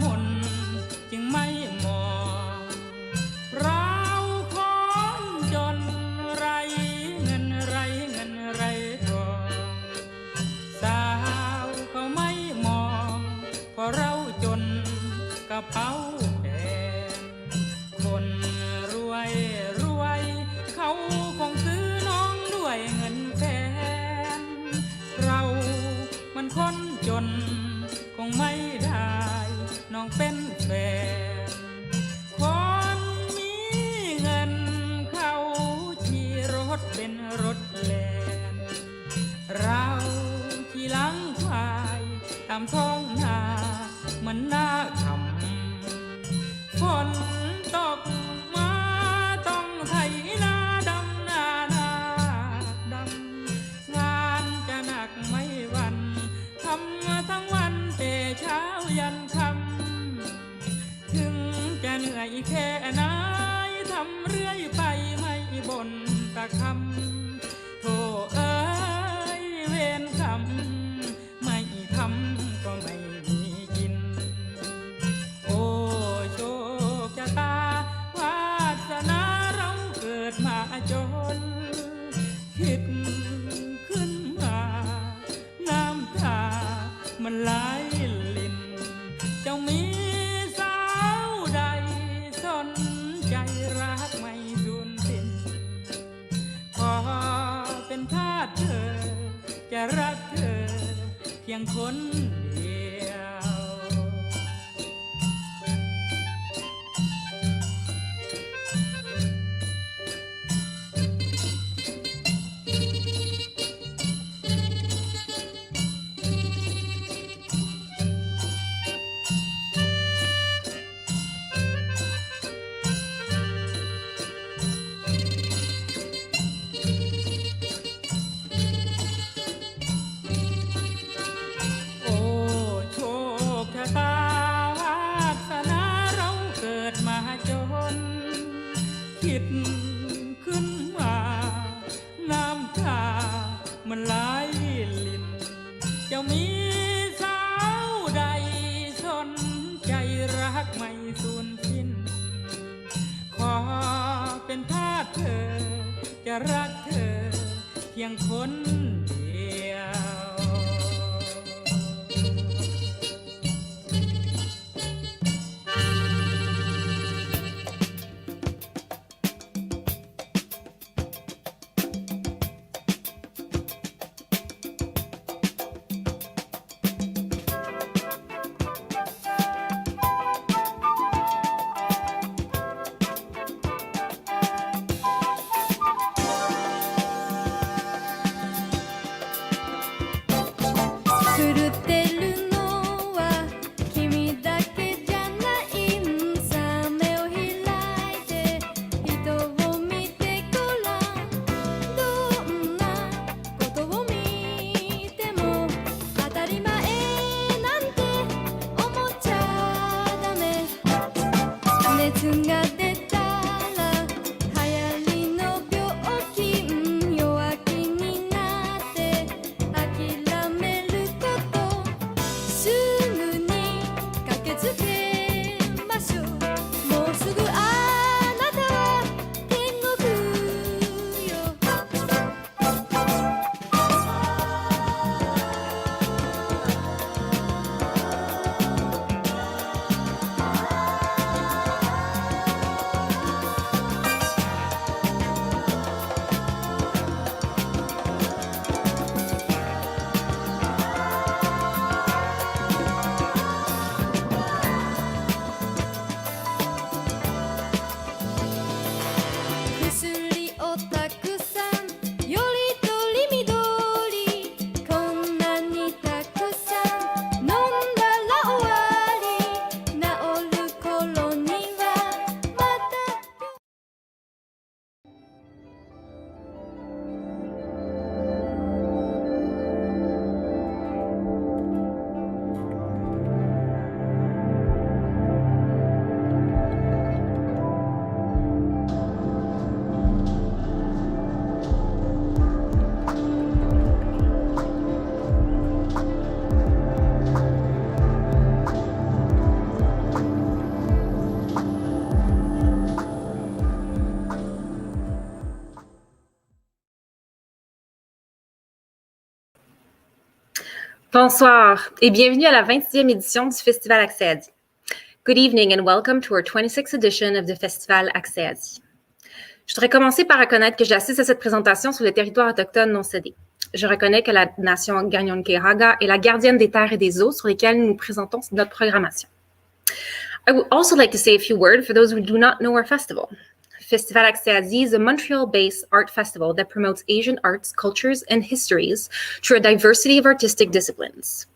มนจึงไม่มองเราคนจนไรเงินไรเงินไรทองสาวเขาไม่มองเพราะเราจนกระเป๋าแพงคนรวยรวยเขาคงซื้อน้องด้วยเงินแพงเรามันคนจนคงไม่ได้น้องเป็นแฟนคนมีเงินเขาขี่รถเป็นรถแล่นเราขี่หลังควายตามท้องนามันน่าขำฝนตกมาต้องไถนาดำนาดำงานจะหนักไม่หวั่นทำทั้งวันแต่เช้ายันค่ำถึงจะเหนื่อยแค่ไหนทำเรื่อยไปไม่บ่นตะคำโธ่เอ้ยเวรกรรมไม่ทำก็ไม่มีกินโอ้โชคชะตาวาสนาเราเกิดมาจนคิดขึ้นมาน้ำตามันไหลลิ่นเจ้ามีสาวใดสนใจรักไม่สูญสิ้นขอเป็นทาสเธอจะรักเธอเพียงคนเดียว คิดขึ้นมาน้ำตามันไหลลิ่นจะมีสาวใดสนใจรักไม่สูญสิ้นขอเป็นทาสเธอจะรักเธอเพียงคนเดียว Bonsoir et bienvenue à la 26e édition du Festival Accès Asie. Good evening and welcome to our 26th edition of the Festival Accès Asie. Je voudrais commencer par reconnaître que j'assiste à cette présentation sur les territoires autochtones non cédés. Je reconnais que la nation Gagnon-Keraga est la gardienne des terres et des eaux sur lesquelles nous présentons notre programmation. I would also like to say a few words for those who do not know our festival. Festival Accès Asie is a Montreal-based art festival that promotes Asian arts, cultures, and histories through a diversity of artistic disciplines.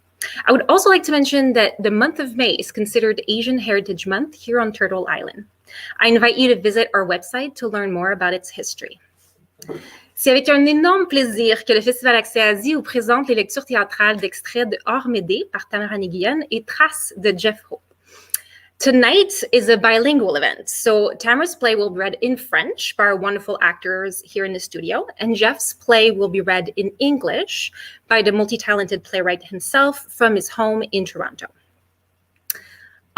I would also like to mention that the month of May is considered Asian Heritage Month here on Turtle Island. I invite you to visit our website to learn more about its history. C'est avec un énorme plaisir que le Festival Accès Asie vous présente les lectures théâtrales d'extraits de Hors Médée par Tamara Nguyen et Traces de Jeff Hope. Tonight is a bilingual event, so Tamara's play will be read in French by our wonderful actors here in the studio, and Jeff's play will be read in English by the multi-talented playwright himself from his home in Toronto.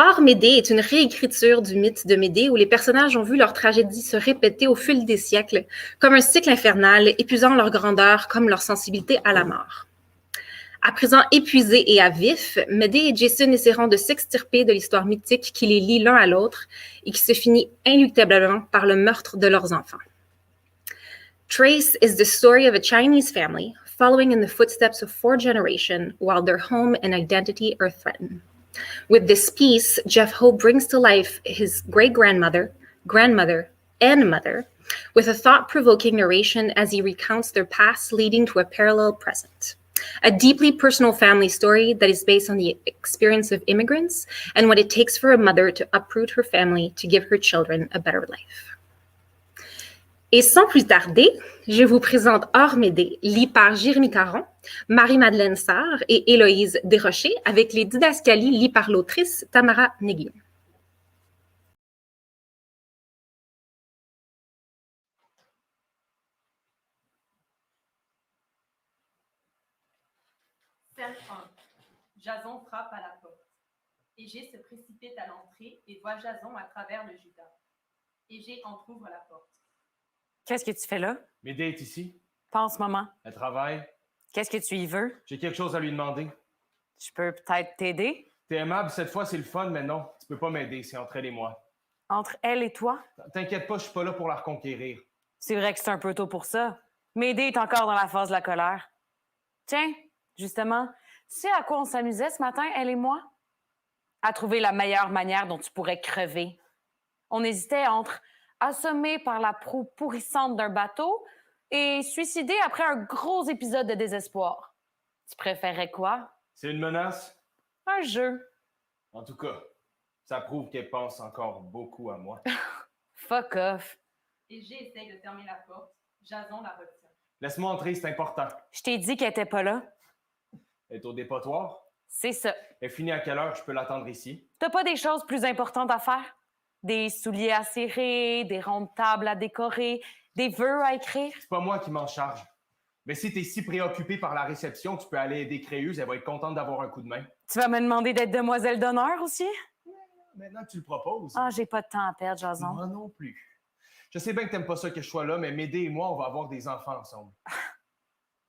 Hors Médée est une réécriture du mythe de Médée où les personnages ont vu leur tragédie se répéter au fil des siècles, comme un cycle infernal, épuisant leur grandeur comme leur sensibilité à la mort. À présent épuisés et à vif, Médée et Jason essaieront de s'extirper de l'histoire mythique qui les lie l'un à l'autre et qui se finit inéluctablement par le meurtre de leurs enfants. Trace is the story of a Chinese family following in the footsteps of 4 generations while their home and identity are threatened. With this piece, Jeff Hope brings to life his great-grandmother, grandmother, and mother with a thought-provoking narration as he recounts their past leading to a parallel present. A deeply personal family story that is based on the experience of immigrants and what it takes for a mother to uproot her family to give her children a better life. Et sans plus tarder, je vous présente Hors Médée, lu par Jérémy Caron, Marie-Madeleine Sarr et Héloïse Desrochers, avec les didascalies lues par l'autrice Tamara Nguyen. Scène 1. Jason frappe à la porte. Égée se précipite à l'entrée et voit Jason à travers le judas. Égée entrouvre la porte. Qu'est-ce que tu fais là? Médée est ici. Pas en ce moment. Elle travaille. Qu'est-ce que tu y veux? J'ai quelque chose à lui demander. Je peux peut-être t'aider? T'es aimable, cette fois c'est le fun, mais non, tu peux pas m'aider, c'est entre elle et moi. Entre elle et toi? T'inquiète pas, je suis pas là pour la reconquérir. C'est vrai que c'est un peu tôt pour ça. Médée est encore dans la phase de la colère. Tiens, justement, tu sais à quoi on s'amusait ce matin, elle et moi? À trouver la meilleure manière dont tu pourrais crever. On hésitait entre assommé par la proue pourrissante d'un bateau et suicidé après un gros épisode de désespoir. Tu préférais quoi? C'est une menace? Un jeu. En tout cas, ça prouve qu'elle pense encore beaucoup à moi. Fuck off. Égée essaye de fermer la porte. Jason la retient. Laisse-moi entrer, c'est important. Je t'ai dit qu'elle était pas là. Elle est au dépotoir. C'est ça. Elle finit à quelle heure? Je peux l'attendre ici. T'as pas des choses plus importantes à faire? Des souliers à serrer, des ronds de table à décorer, des vœux à écrire? C'est pas moi qui m'en charge. Mais si t'es si préoccupé par la réception, tu peux aller aider Créuse, elle va être contente d'avoir un coup de main. Tu vas me demander d'être demoiselle d'honneur aussi? Maintenant que tu le proposes. Ah, j'ai pas de temps à perdre, Jason. Moi non plus. Je sais bien que t'aimes pas ça que je sois là, mais Médée et moi, on va avoir des enfants ensemble.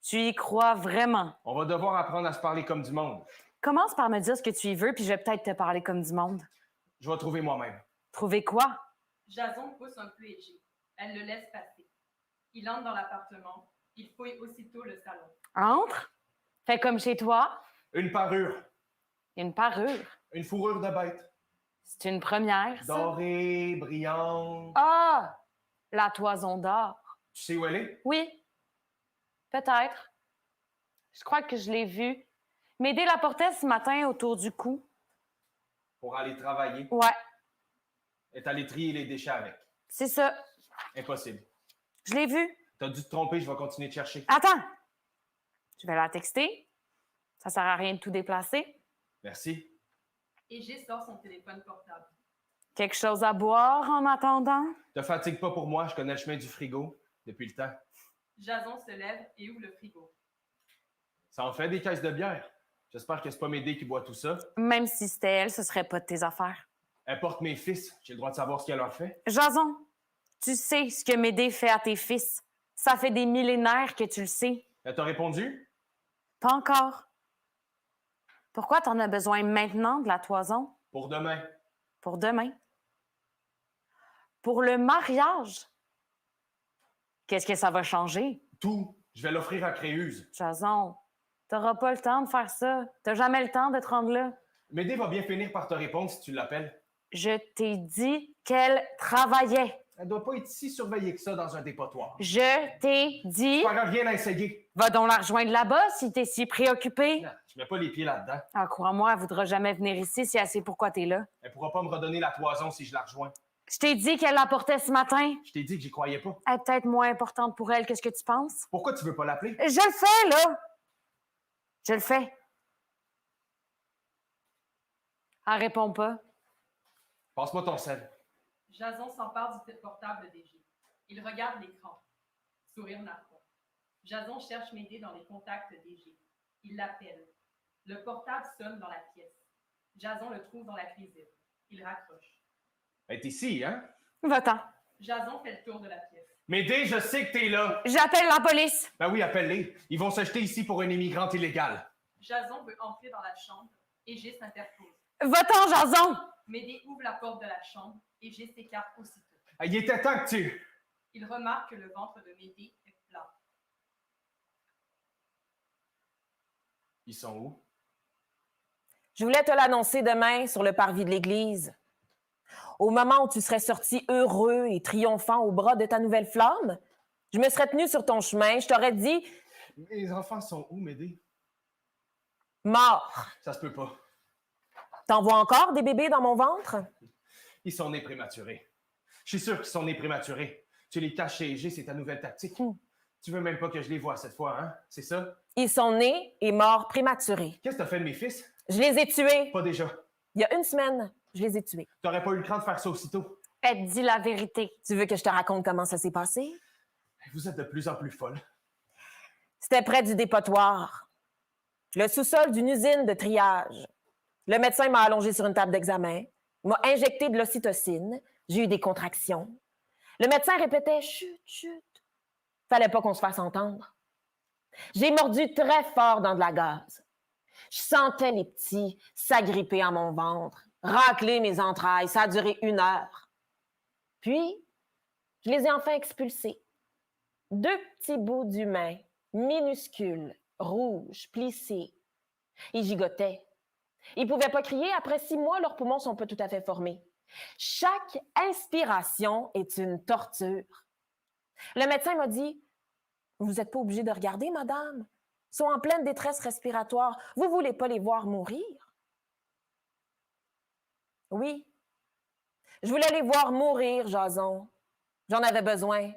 Tu y crois vraiment? On va devoir apprendre à se parler comme du monde. Commence par me dire ce que tu y veux, puis je vais peut-être te parler comme du monde. Je vais trouver moi-même. Trouver quoi? Jason pousse un peu Égée. Elle le laisse passer. Il entre dans l'appartement. Il fouille aussitôt le salon. Entre. Fais comme chez toi. Une parure. Une parure. Une fourrure de bête. C'est une première, ça? Dorée, brillante. Ah! La toison d'or. Tu sais où elle est? Oui. Peut-être. Je crois que je l'ai vue. Médée la portait ce matin autour du cou. Pour aller travailler. Ouais, Elle est allée trier les déchets avec. c'est ça. Impossible. Je l'ai vue. T'as dû te tromper, je vais continuer de chercher. Attends! Je vais la texter. Ça sert à rien de tout déplacer. Merci. Égée sort son téléphone portable. Quelque chose à boire en attendant? Te fatigue pas pour moi, je connais le chemin du frigo depuis le temps. Jason se lève et ouvre le frigo. Ça en fait des caisses de bière. J'espère que c'est pas Médée qui boit tout ça. Même si c'était elle, ce serait pas de tes affaires. Elle porte mes fils, j'ai le droit de savoir ce qu'elle leur fait. Jason, tu sais ce que Médée fait à tes fils. Ça fait des millénaires que tu le sais. Elle t'a répondu? Pas encore. Pourquoi t'en as besoin maintenant de la toison? Pour demain. Pour demain? Pour le mariage? Qu'est-ce que ça va changer? Tout. Je vais l'offrir à Créuse. Jason, t'auras pas le temps de faire ça. T'as jamais le temps de te rendre là. Médée va bien finir par te répondre si tu l'appelles. Je t'ai dit qu'elle travaillait. Elle doit pas être si surveillée que ça dans un dépotoir. Je t'ai dit... Tu n'auras rien à essayer. Va donc la rejoindre là-bas si t'es si préoccupé. Non, je mets pas les pieds là-dedans. Ah, crois-moi, elle voudra jamais venir ici si elle sait pourquoi t'es là. Elle pourra pas me redonner la toison si je la rejoins. Je t'ai dit qu'elle l'apportait ce matin. Je t'ai dit que j'y croyais pas. Elle est peut-être moins importante pour elle que ce que tu penses. Pourquoi tu veux pas l'appeler? Je le fais, là. Je le fais. Elle répond pas. Passe-moi ton sel. Jason s'empare du portable d'Égée. Il regarde l'écran. Sourire narquois. Jason cherche Médée dans les contacts d'Égée. Il l'appelle. Le portable sonne dans la pièce. Jason le trouve dans la cuisine. Il raccroche. Elle est ici, hein? Va-t'en. Jason fait le tour de la pièce. Médée, je sais que t'es là. J'appelle la police. Ben oui, appelle-les. Ils vont se jeter ici pour une immigrante illégale. Jason veut entrer dans la chambre. Égée s'interpose. Va-t'en, Jason. Médée ouvre la porte de la chambre. Égée s'écarte aussitôt. Il était temps que tu... Il remarque que le ventre de Médée est plat. Ils sont où? Je voulais te l'annoncer demain sur le parvis de l'église. Au moment où tu serais sorti heureux et triomphant au bras de ta nouvelle flamme, je me serais tenue sur ton chemin, je t'aurais dit Mes enfants sont où, Médée? « Mort Ça se peut pas. ». T'en vois encore des bébés dans mon ventre? Ils sont nés prématurés. Je suis sûr qu'ils sont nés prématurés. Tu les caches chez Égée, c'est ta nouvelle tactique. Tu veux même pas que je les voie cette fois, hein? C'est ça? Ils sont nés et morts prématurés. Qu'est-ce que t'as fait de mes fils? Je les ai tués. Pas déjà. Il y a une semaine, je les ai tués. T'aurais pas eu le cran de faire ça aussitôt. Elle dit la vérité. Tu veux que je te raconte comment ça s'est passé? Vous êtes de plus en plus folle. C'était près du dépotoir. Le sous-sol d'une usine de triage. Le médecin m'a allongé sur une table d'examen, m'a injecté de l'ocytocine. J'ai eu des contractions. Le médecin répétait « chut, chut ». Fallait pas qu'on se fasse entendre. J'ai mordu très fort dans de la gaz. Je sentais les petits s'agripper à mon ventre, racler mes entrailles. Ça a duré 1 heure. Puis, je les ai enfin expulsés. 2 petits bouts d'humain, minuscules, rouges, plissés. Ils gigotaient. Ils ne pouvaient pas crier. Après 6 mois, leurs poumons sont pas tout à fait formés. Chaque inspiration est une torture. Le médecin m'a dit « Vous n'êtes pas obligée de regarder, madame. Ils sont en pleine détresse respiratoire. Vous ne voulez pas les voir mourir? » Oui. Je voulais les voir mourir, Jason. J'en avais besoin.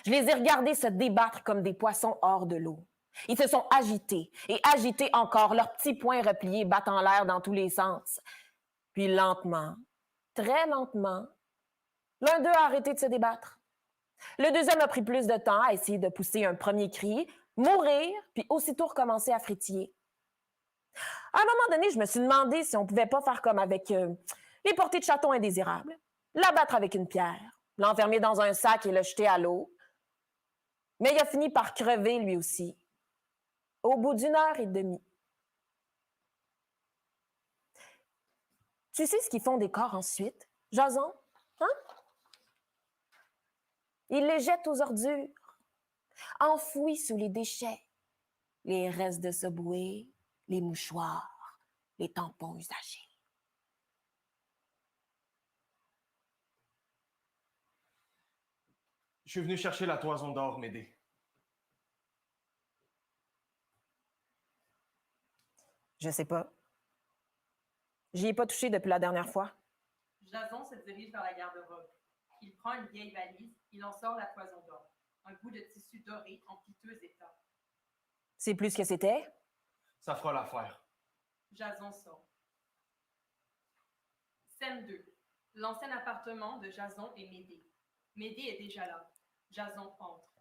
Je les ai regardés se débattre comme des poissons hors de l'eau. Ils se sont agités et agités encore, leurs petits poings repliés battent en l'air dans tous les sens. Puis lentement, très lentement, l'un d'eux a arrêté de se débattre. Le deuxième a pris plus de temps à essayer de pousser un premier cri, mourir, puis aussitôt recommencer à frétiller. À un moment donné, je me suis demandé si on ne pouvait pas faire comme avec les portées de chatons indésirables, l'abattre avec une pierre, l'enfermer dans un sac et le jeter à l'eau. Mais il a fini par crever lui aussi, au bout d'1 heure et demie. Tu sais ce qu'ils font des corps ensuite, Jason? Hein? Ils les jettent aux ordures, enfouis sous les déchets, les restes de Subway, les mouchoirs, les tampons usagés. Je suis venu chercher la toison d'or, Médée. Je sais pas. J'y ai pas touché depuis la dernière fois. Jason se dirige vers la garde-robe. Il prend une vieille valise, il en sort la toison d'or. Un bout de tissu doré en piteux état. C'est plus ce que c'était? Ça fera l'affaire. Jason sort. Scène 2. L'ancien appartement de Jason et Médée. Médée est déjà là. Jason entre.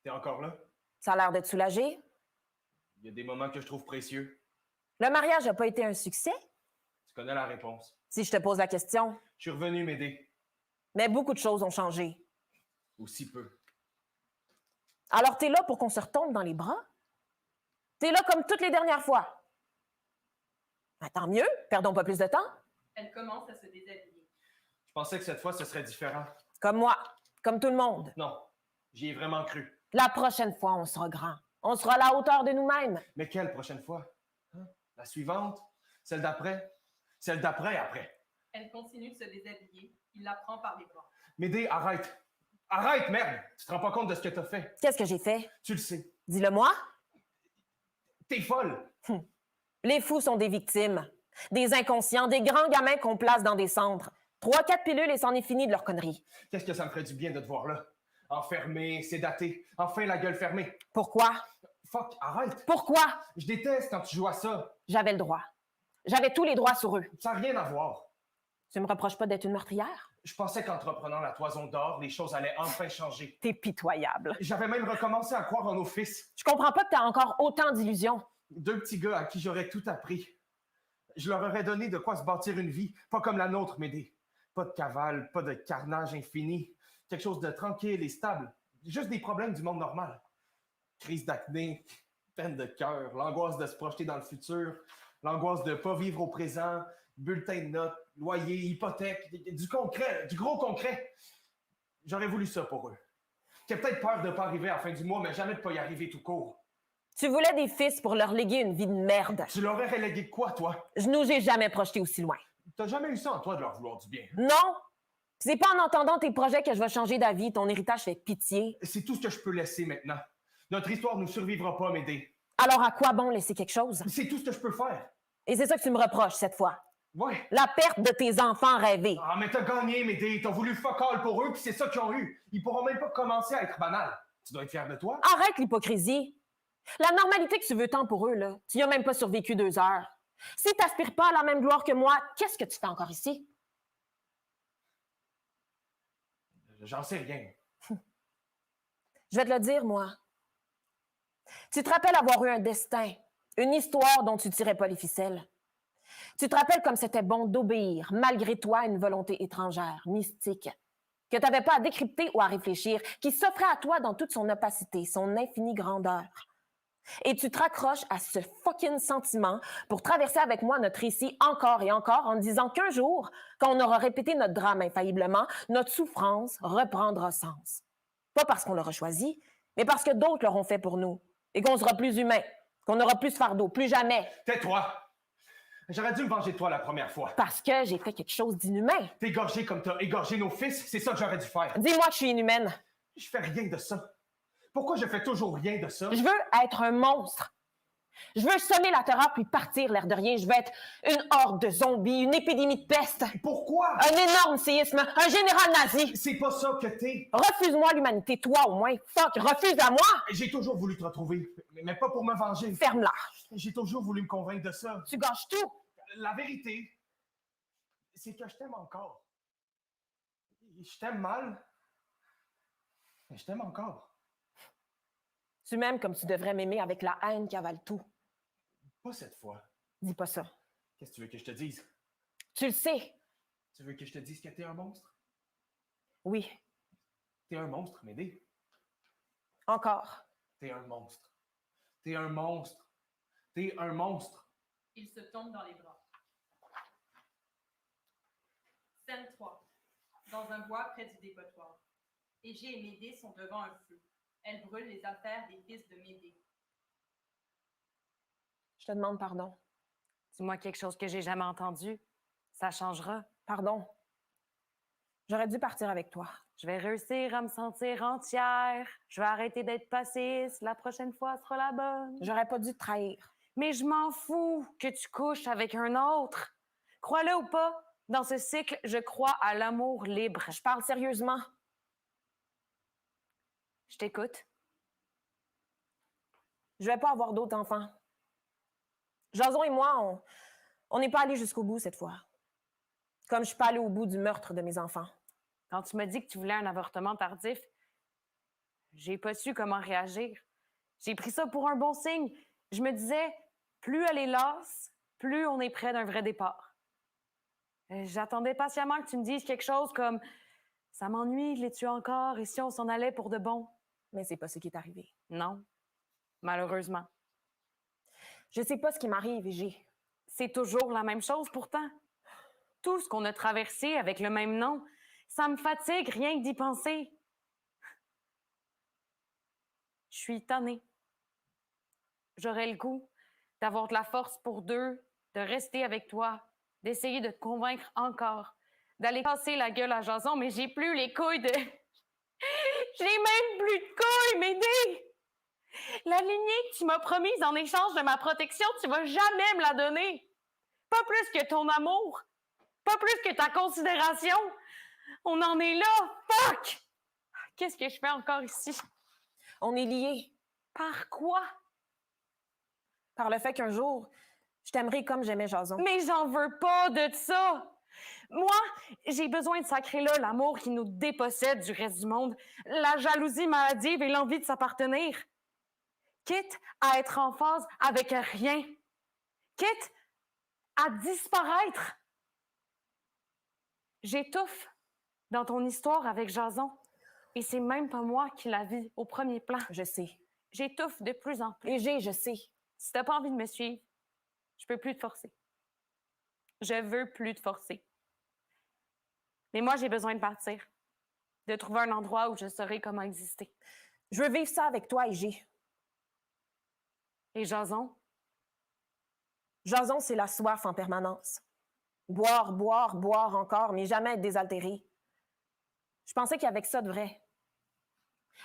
T'es encore là? Ça a l'air d'être soulagé. Il y a des moments que je trouve précieux. Le mariage n'a pas été un succès, Tu connais la réponse. si je te pose la question. Je suis revenu, Médée. Mais beaucoup de choses ont changé. Ou si peu. Alors, t'es là pour qu'on se retombe dans les bras? T'es là comme toutes les dernières fois. Ah, tant mieux, perdons pas plus de temps. Elle commence à se déshabiller. Je pensais que cette fois, ce serait différent. Comme moi, comme tout le monde. Non, j'y ai vraiment cru. La prochaine fois, on sera grand. On sera à la hauteur de nous-mêmes. Mais quelle prochaine fois? Hein? La suivante? Celle d'après? Celle d'après après? Elle continue de se déshabiller. Il la prend par les bras. Médée, arrête! Arrête, merde! Tu te rends pas compte de ce que t'as fait? Qu'est-ce que j'ai fait? Tu le sais. Dis-le-moi. T'es folle! Les fous sont des victimes. Des inconscients, des grands gamins qu'on place dans des centres. 3-4 pilules et c'en est fini de leur connerie. Qu'est-ce que ça me ferait du bien de te voir là? Enfermé, sédaté, enfin la gueule fermée. Pourquoi? Fuck, arrête! Pourquoi? Je déteste quand tu joues à ça. J'avais le droit. J'avais tous les droits sur eux. Ça n'a rien à voir. Tu me reproches pas d'être une meurtrière? Je pensais qu'en te reprenant la toison d'or, les choses allaient enfin changer. T'es pitoyable. J'avais même recommencé à croire en nos fils. Je comprends pas que t'as encore autant d'illusions. 2 petits gars à qui j'aurais tout appris. Je leur aurais donné de quoi se bâtir une vie, pas comme la nôtre, Médée. Pas de cavale, pas de carnage infini. Quelque chose de tranquille et stable. Juste des problèmes du monde normal. Crise d'acné, peine de cœur, l'angoisse de se projeter dans le futur, l'angoisse de ne pas vivre au présent, bulletin de notes, loyer, hypothèque, du concret, du gros concret. J'aurais voulu ça pour eux. Qui a peut-être peur de ne pas arriver à la fin du mois, mais jamais de ne pas y arriver tout court. Tu voulais des fils pour leur léguer une vie de merde. Tu leur aurais relégué quoi, toi? Je nous ai jamais projeté aussi loin. T'as jamais eu ça en toi de leur vouloir du bien. Non! C'est pas en entendant tes projets que je vais changer d'avis. Ton héritage fait pitié. C'est tout ce que je peux laisser maintenant. Notre histoire ne survivra pas, Médée. Alors à quoi bon laisser quelque chose? C'est tout ce que je peux faire. Et c'est ça que tu me reproches cette fois. Ouais. La perte de tes enfants rêvés. Ah, mais t'as gagné, Médée. T'as voulu fuck all pour eux, puis c'est ça qu'ils ont eu. Ils pourront même pas commencer à être banals. Tu dois être fier de toi. Arrête l'hypocrisie. La normalité que tu veux tant pour eux, là, tu n'y as même pas survécu 2 heures. Si tu n'aspires pas à la même gloire que moi, qu'est-ce que tu fais encore ici? J'en sais rien. Je vais te le dire, moi. Tu te rappelles avoir eu un destin, une histoire dont tu ne tirais pas les ficelles. Tu te rappelles comme c'était bon d'obéir, malgré toi, à une volonté étrangère, mystique, que tu n'avais pas à décrypter ou à réfléchir, qui s'offrait à toi dans toute son opacité, son infinie grandeur. Et tu te raccroches à ce fucking sentiment pour traverser avec moi notre récit encore et encore en disant qu'un jour, quand on aura répété notre drame infailliblement, notre souffrance reprendra sens. Pas parce qu'on l'aura choisi, mais parce que d'autres l'auront fait pour nous et qu'on sera plus humain, qu'on aura plus de fardeau, plus jamais. Tais-toi! J'aurais dû me venger de toi la première fois. Parce que j'ai fait quelque chose d'inhumain. T'égorger comme t'as égorgé nos fils, c'est ça que j'aurais dû faire. Dis-moi que je suis inhumaine. Je fais rien de ça. Pourquoi je fais toujours rien de ça? Je veux être un monstre. Je veux semer la terreur puis partir l'air de rien. Je veux être une horde de zombies, une épidémie de peste. Pourquoi? Un énorme séisme, un général nazi. C'est pas ça que t'es. Refuse-moi l'humanité, toi au moins. Fuck, refuse à moi. J'ai toujours voulu te retrouver, mais pas pour me venger. Ferme-la. J'ai toujours voulu me convaincre de ça. Tu gâches tout. La vérité, c'est que je t'aime encore. Je t'aime mal, mais je t'aime encore. Tu m'aimes comme tu devrais m'aimer avec la haine qui avale tout. Pas cette fois. Dis pas ça. Qu'est-ce que tu veux que je te dise? Tu le sais. Tu veux que je te dise que t'es un monstre? Oui. T'es un monstre, Médée. Encore. T'es un monstre. T'es un monstre. T'es un monstre. Il se tombe dans les bras. Scène 3. Dans un bois près du dépotoir. Égée et Médée sont devant un feu. Elle brûle les affaires des fils de Médée. Je te demande pardon. Dis-moi quelque chose que j'ai jamais entendu. Ça changera. Pardon. J'aurais dû partir avec toi. Je vais réussir à me sentir entière. Je vais arrêter d'être passiste. La prochaine fois sera la bonne. J'aurais pas dû te trahir. Mais je m'en fous que tu couches avec un autre. Crois-le ou pas, dans ce cycle, je crois à l'amour libre. Je parle sérieusement. Je t'écoute. Je vais pas avoir d'autres enfants. Jason et moi, on n'est pas allés jusqu'au bout cette fois. Comme je suis pas allée au bout du meurtre de mes enfants. Quand tu m'as dit que tu voulais un avortement tardif, j'ai pas su comment réagir. J'ai pris ça pour un bon signe. Je me disais, plus elle est lasse, plus on est près d'un vrai départ. J'attendais patiemment que tu me dises quelque chose comme « Ça m'ennuie, l'es-tu encore? Et si on s'en allait pour de bon? » Mais c'est pas ce qui est arrivé. Non, malheureusement. Je sais pas ce qui m'arrive, Égée. C'est toujours la même chose pourtant. Tout ce qu'on a traversé avec le même nom, ça me fatigue rien que d'y penser. Je suis tannée. J'aurais le goût d'avoir de la force pour deux, de rester avec toi, d'essayer de te convaincre encore, d'aller casser la gueule à Jason, mais j'ai plus les couilles de... J'ai même plus de couilles, Médée! La lignée que tu m'as promise en échange de ma protection, tu vas jamais me la donner. Pas plus que ton amour. Pas plus que ta considération. On en est là. Fuck! Qu'est-ce que je fais encore ici? On est liés Par quoi? par le fait qu'un jour, je t'aimerai comme j'aimais Jason. Mais j'en veux pas de ça. Moi, j'ai besoin de sacrer là l'amour qui nous dépossède du reste du monde, la jalousie maladive et l'envie de s'appartenir. Quitte à être en phase avec rien. Quitte à disparaître. J'étouffe dans ton histoire avec Jason. Et c'est même pas moi qui la vis au premier plan. Je sais. J'étouffe de plus en plus. Et je sais. Si t'as pas envie de me suivre, je peux plus te forcer. Je veux plus te forcer. Mais moi, j'ai besoin de partir. De trouver un endroit où je saurai comment exister. Je veux vivre ça avec toi, Égée. Et Jason? Jason, c'est la soif en permanence. Boire, boire, boire encore, mais jamais être désaltéré. Je pensais qu'avec ça de vrai.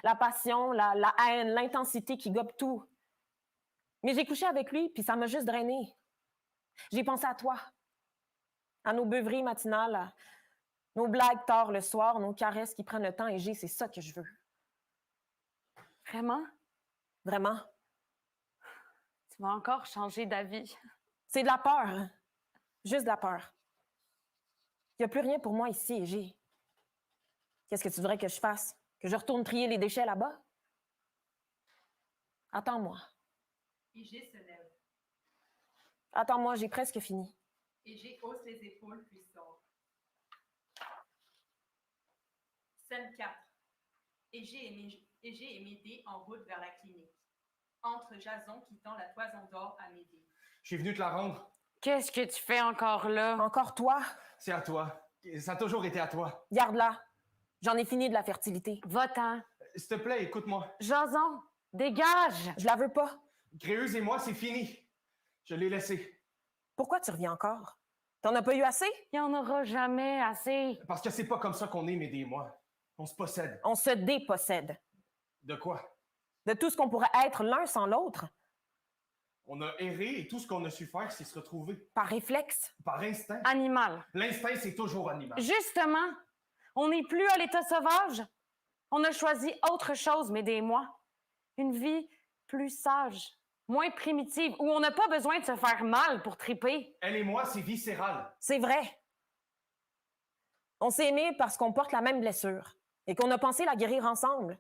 La passion, la haine, l'intensité qui gobe tout. Mais j'ai couché avec lui, puis ça m'a juste drainé. J'ai pensé à toi. À nos beuveries matinales, à nos blagues tard le soir, nos caresses qui prennent le temps, Égée, c'est ça que je veux. Vraiment? Vraiment. Tu vas encore changer d'avis. C'est de la peur. Hein? Juste de la peur. Il n'y a plus rien pour moi ici, Égée. Qu'est-ce que tu voudrais que je fasse? Que je retourne trier les déchets là-bas? Attends-moi. Égée se lève. Attends-moi, j'ai presque fini. Égée hausse les épaules puis sort. Scène 4. Égée et Médée en route vers la clinique. Entre Jason qui tend la toison d'or à Médée. Je suis venu te la rendre. Qu'est-ce que tu fais encore là? Encore toi? C'est à toi. Ça a toujours été à toi. Garde-la. J'en ai fini de la fertilité. Va-t'en. S'il te plaît, écoute-moi. Jason, dégage! Je la veux pas. Gréeuse et moi, c'est fini. Je l'ai laissé. Pourquoi tu reviens encore? T'en as pas eu assez? Il n'y en aura jamais assez. Parce que c'est pas comme ça qu'on est, Médée et moi. On se possède. On se dépossède. De quoi? De tout ce qu'on pourrait être l'un sans l'autre. On a erré et tout ce qu'on a su faire, c'est se retrouver. Par réflexe. Par instinct. Animal. L'instinct, c'est toujours animal. Justement, on n'est plus à l'état sauvage. On a choisi autre chose, Médée et moi. Une vie plus sage, moins primitive, où on n'a pas besoin de se faire mal pour triper. Elle et moi, c'est viscéral. C'est vrai. On s'est aimés parce qu'on porte la même blessure et qu'on a pensé la guérir ensemble.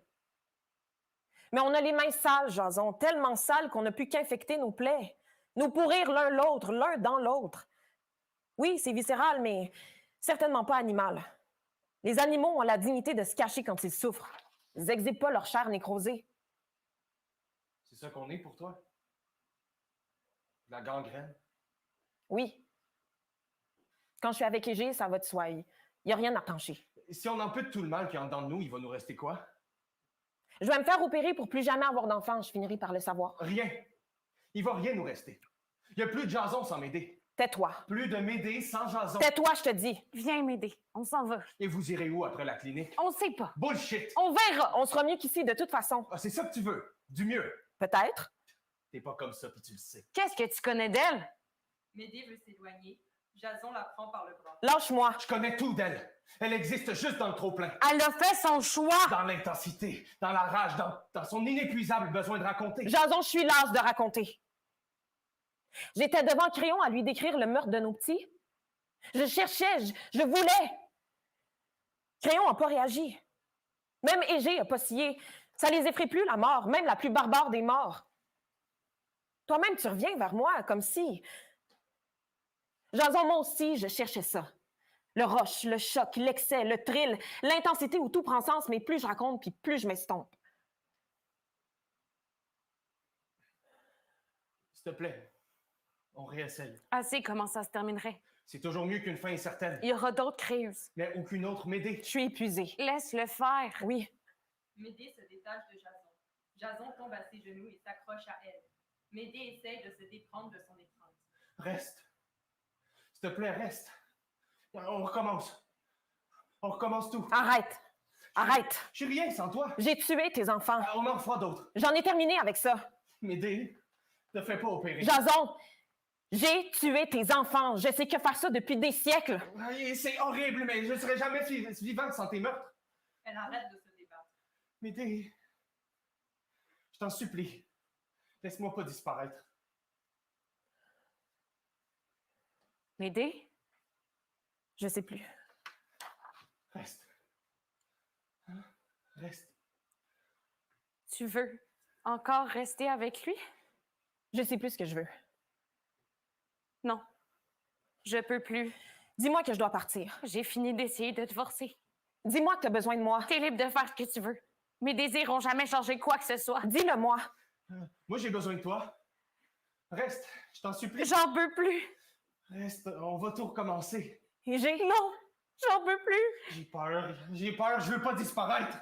Mais on a les mains sales, Jason, tellement sales qu'on n'a pu qu'infecter nos plaies, nous pourrir l'un l'autre, l'un dans l'autre. Oui, c'est viscéral, mais certainement pas animal. Les animaux ont la dignité de se cacher quand ils souffrent. Ils n'exhibent pas leur chair nécrosée. C'est ça qu'on est pour toi? De la gangrène? Oui. Quand je suis avec Égée, ça va de soi. Il n'y a rien à pencher. Si on ampute tout le mal qui est en dedans de nous, il va nous rester quoi? Je vais me faire opérer pour plus jamais avoir d'enfant. Je finirai par le savoir. Rien. Il va rien nous rester. Il n'y a plus de Jason sans Médée. Tais-toi. Plus de Médée sans Jason. Tais-toi, je te dis. Viens, Médée, on s'en va. Et vous irez où après la clinique? On sait pas. Bullshit! On verra. On sera mieux qu'ici de toute façon. Ah, c'est ça que tu veux. Du mieux. Peut-être. T'es pas comme ça, puis tu le sais. Qu'est-ce que tu connais d'elle? Médée veut s'éloigner. Jason la prend par le bras. Lâche-moi. Je connais tout d'elle. Elle existe juste dans le trop-plein. Elle a fait son choix. Dans l'intensité, dans la rage, dans son inépuisable besoin de raconter. Jason, je suis lasse de raconter. J'étais devant Crayon à lui décrire le meurtre de nos petits. Je cherchais, je voulais. Crayon n'a pas réagi. Même Égée a pas scié. Ça les effraie plus, la mort, même la plus barbare des morts. Toi-même, tu reviens vers moi comme si... Jason, moi aussi, je cherchais ça. Le rush, le choc, l'excès, le thrill, l'intensité où tout prend sens, mais plus je raconte, puis plus je m'estompe. S'il te plaît, On réessaye. Assez, comment ça se terminerait? C'est toujours mieux qu'une fin incertaine. Il y aura d'autres crises. Mais aucune autre Médée. Je suis épuisée. Laisse-le faire. Oui. Médée se détache de Jason. Jason tombe à ses genoux et s'accroche à elle. Médée essaye de se déprendre de son étreinte. Reste. S'il te plaît, reste. On recommence. On recommence tout. Arrête. Arrête. Je suis rien sans toi. J'ai tué tes enfants. On en fera d'autres. J'en ai terminé avec ça. Médée, ne fais pas opérer. Jason, j'ai tué tes enfants. Je sais que faire ça depuis des siècles. C'est horrible, mais je ne serai jamais vivant sans tes meurtres. Elle arrête de se débattre. Médée, je t'en supplie, laisse-moi pas disparaître. Médée? Je sais plus. Reste. Hein? Reste. Tu veux encore rester avec lui? Je sais plus ce que je veux. Non. Je peux plus. Dis-moi que je dois partir. J'ai fini d'essayer de te forcer. Dis-moi que tu as besoin de moi. T'es libre de faire ce que tu veux. Mes désirs ont jamais changé quoi que ce soit. Dis-le-moi. Moi, j'ai besoin de toi. Reste, je t'en supplie. J'en peux plus. Reste, on va tout recommencer. Et j'ai... Non, j'en peux plus. J'ai peur, je veux pas disparaître.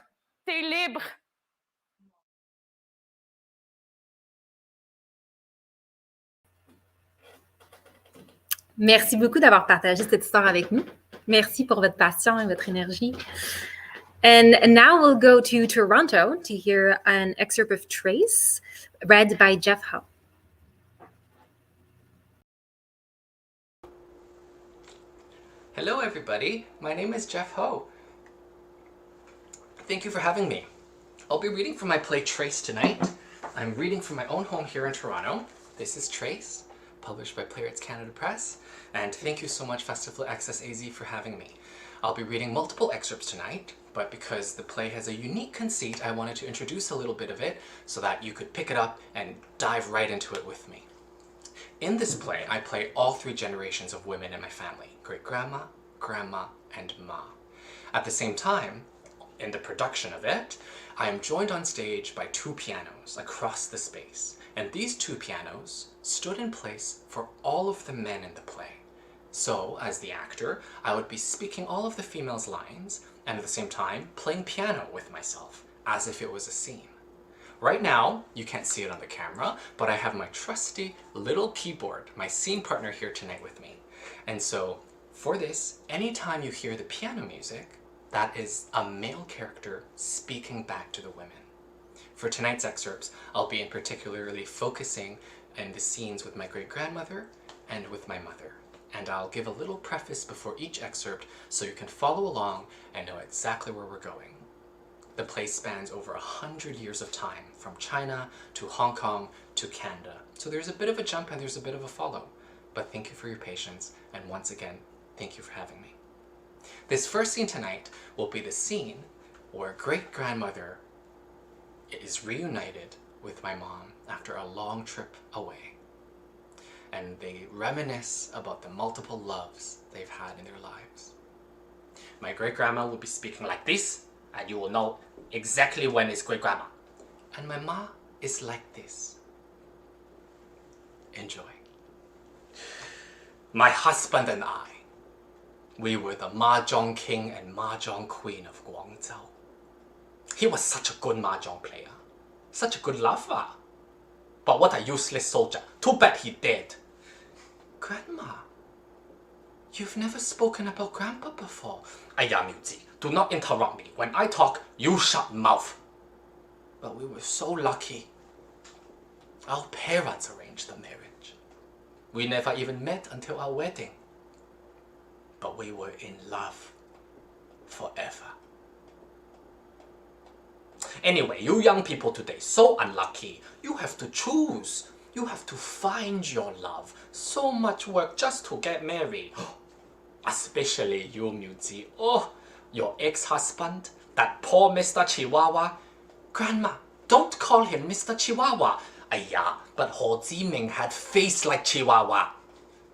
T'es libre. Merci beaucoup d'avoir partagé cette histoire avec nous. Merci pour votre passion et votre énergie. And now we'll go to Toronto to hear an excerpt of Trace, read by Jeff Ho. Hello everybody, my name is Jeff Ho. Thank you for having me. I'll be reading from my play Trace tonight. I'm reading from my own home here in Toronto. This is Trace, published by Playwrights Canada Press, and thank you so much Festival Accès Asie for having me. I'll be reading multiple excerpts tonight, but because the play has a unique conceit, I wanted to introduce a little bit of it so that you could pick it up and dive right into it with me. In this play, I play all three generations of women in my family, great-grandma, grandma, and ma. At the same time, in the production of it, I am joined on stage by two pianos across the space, and these two pianos stood in place for all of the men in the play. So, as the actor, I would be speaking all of the females' lines, and at the same time, playing piano with myself, as if it was a scene. Right now, you can't see it on the camera, but I have my trusty little keyboard, my scene partner here tonight with me. And so, for this, anytime you hear the piano music, that is a male character speaking back to the women. For tonight's excerpts, I'll be in particularly focusing in the scenes with my great-grandmother and with my mother. And I'll give a little preface before each excerpt so you can follow along and know exactly where we're going. The play spans over 100 years of time, from China to Hong Kong to Canada. So there's a bit of a jump and there's a bit of a follow. But thank you for your patience, and once again, thank you for having me. This first scene tonight will be the scene where great-grandmother is reunited with my mom after a long trip away. And they reminisce about the multiple loves they've had in their lives. My great-grandma will be speaking like this, and you will know exactly when it's great-grandma. And my ma is like this. Enjoy. My husband and I, we were the Mahjong King and Mahjong Queen of Guangzhou. He was such a good Mahjong player, such a good lover. But what a useless soldier. Too bad he dead. Grandma, you've never spoken about Grandpa before. Aya Muji, do not interrupt me. When I talk, you shut mouth. But we were so lucky. Our parents arranged the marriage. We never even met until our wedding. But we were in love forever. Anyway, you young people today, so unlucky. You have to choose. You have to find your love. So much work just to get married. Especially you, Muji. Oh, your ex-husband, that poor Mr. Chihuahua. Grandma, don't call him Mr. Chihuahua. Aya, but Ho Jiming had face like Chihuahua.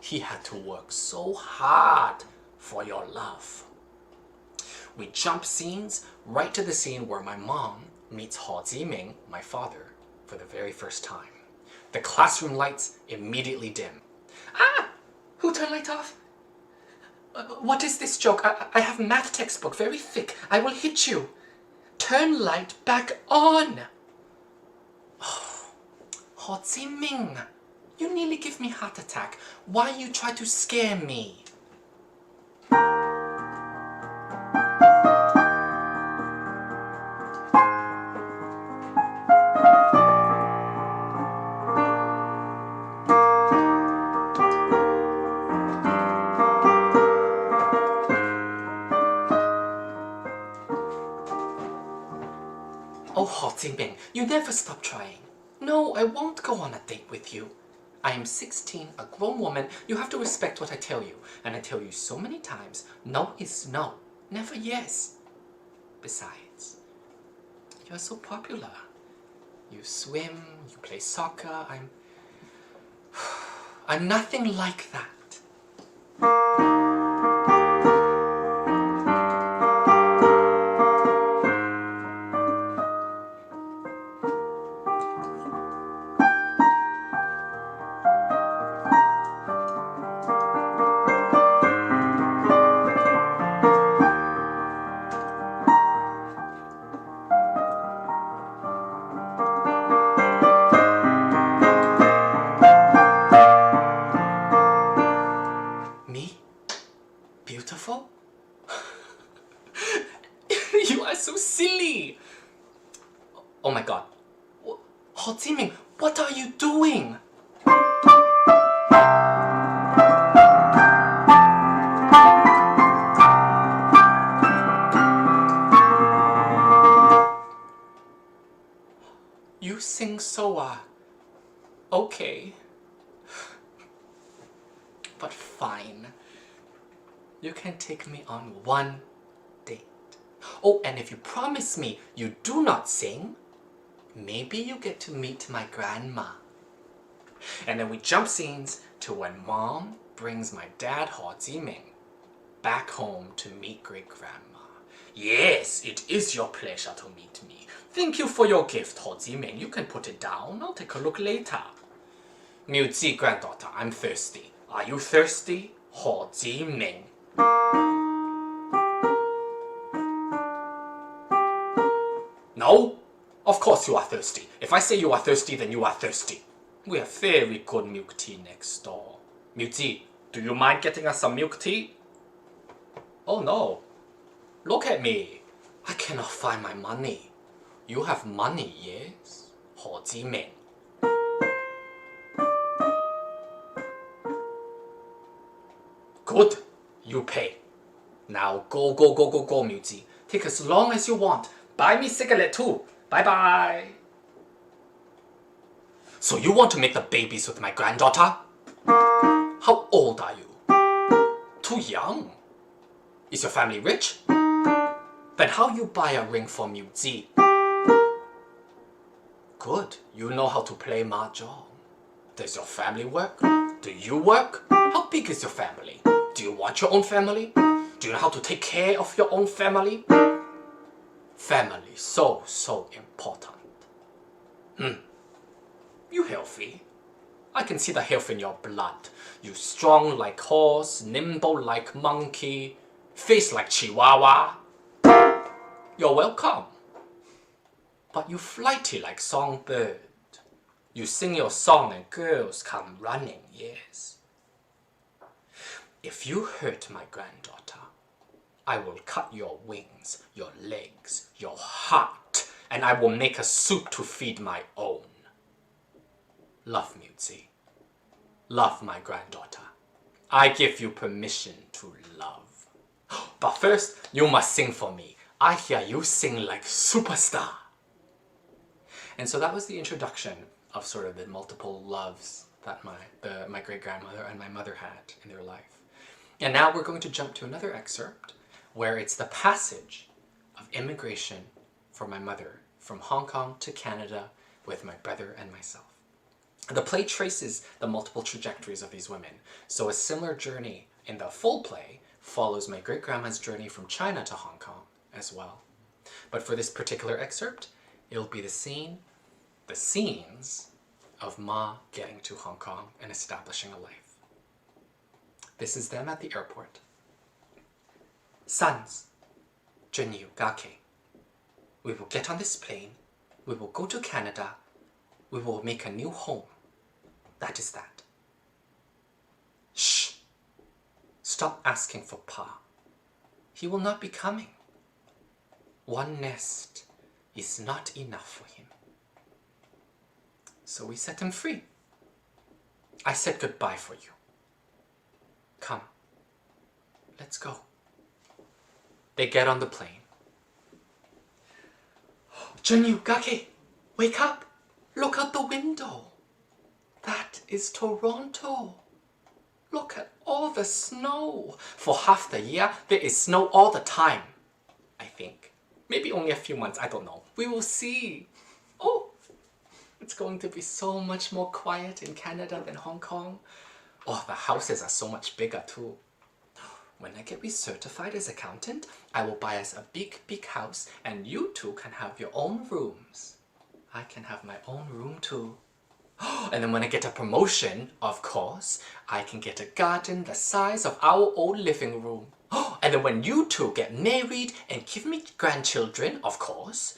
He had to work so hard for your love. We jump scenes right to the scene where my mom meets Ho Jiming, my father, for the very first time. The classroom lights immediately dim. Ah! Who turned light off? What is this joke? I have math textbook, very thick. I will hit you. Turn light back on. Oh, Ho Chi Minh, you nearly give me heart attack. Why you try to scare me? Oh, Ho Chi Minh, you never stop trying. No, I won't go on a date with you. I am 16, a grown woman. You have to respect what I tell you. And I tell you so many times, no is no, never yes. Besides, you're so popular. You swim, you play soccer. I'm nothing like that. Me? Beautiful? You are so silly! Oh my god. Ho Chi Minh, what are you doing? You sing so, okay. But fine. You can take me on one date. Oh, and if you promise me you do not sing, maybe you get to meet my grandma. And then we jump scenes to when Mom brings my dad, Ho Chi Minh, back home to meet great-grandma. Yes, it is your pleasure to meet me. Thank you for your gift, Ho Chi Minh. You can put it down. I'll take a look later. Miu Ji, granddaughter, I'm thirsty. Are you thirsty? Ho Chi Minh. No? Of course you are thirsty. If I say you are thirsty, then you are thirsty. We have very good milk tea next door. Miu Ji, do you mind getting us some milk tea? Oh no. Look at me. I cannot find my money. You have money, yes? Ho Chi Minh. Good. You pay. Now go, Miu Ji. Take as long as you want. Buy me cigarette too. Bye-bye. So you want to make the babies with my granddaughter? How old are you? Too young. Is your family rich? Then how you buy a ring for Miu Ji? Good. You know how to play mahjong. Does your family work? Do you work? How big is your family? Do you want your own family? Do you know how to take care of your own family? Family, so important. You healthy. I can see the health in your blood. You strong like horse, nimble like monkey, face like chihuahua. You're welcome. But you flighty like songbird. You sing your song and girls come running, yes. If you hurt my granddaughter, I will cut your wings, your legs, your heart, and I will make a soup to feed my own. Love Miu Ji. Love my granddaughter. I give you permission to love. But first, you must sing for me. I hear you sing like superstar. And so that was the introduction of sort of the multiple loves that my great-grandmother and my mother had in their life. And now we're going to jump to another excerpt where it's the passage of immigration for my mother from Hong Kong to Canada with my brother and myself. The play traces the multiple trajectories of these women, so a similar journey in the full play follows my great-grandma's journey from China to Hong Kong as well. But for this particular excerpt, it'll be the scenes of Ma getting to Hong Kong and establishing a life. This is them at the airport. Sons, Junyu, Gake. We will get on this plane. We will go to Canada. We will make a new home. That is that. Shh. Stop asking for Pa. He will not be coming. One nest is not enough for him. So we set him free. I said goodbye for you. Come, let's go. They get on the plane. Junyu, Gake, wake up. Look out the window. That is Toronto. Look at all the snow. For half the year, there is snow all the time. I think. Maybe only a few months, I don't know. We will see. Oh, it's going to be so much more quiet in Canada than Hong Kong. Oh, the houses are so much bigger too. When I get recertified as accountant, I will buy us a big, big house and you two can have your own rooms. I can have my own room too. And then when I get a promotion, of course, I can get a garden the size of our old living room. And then when you two get married and give me grandchildren, of course,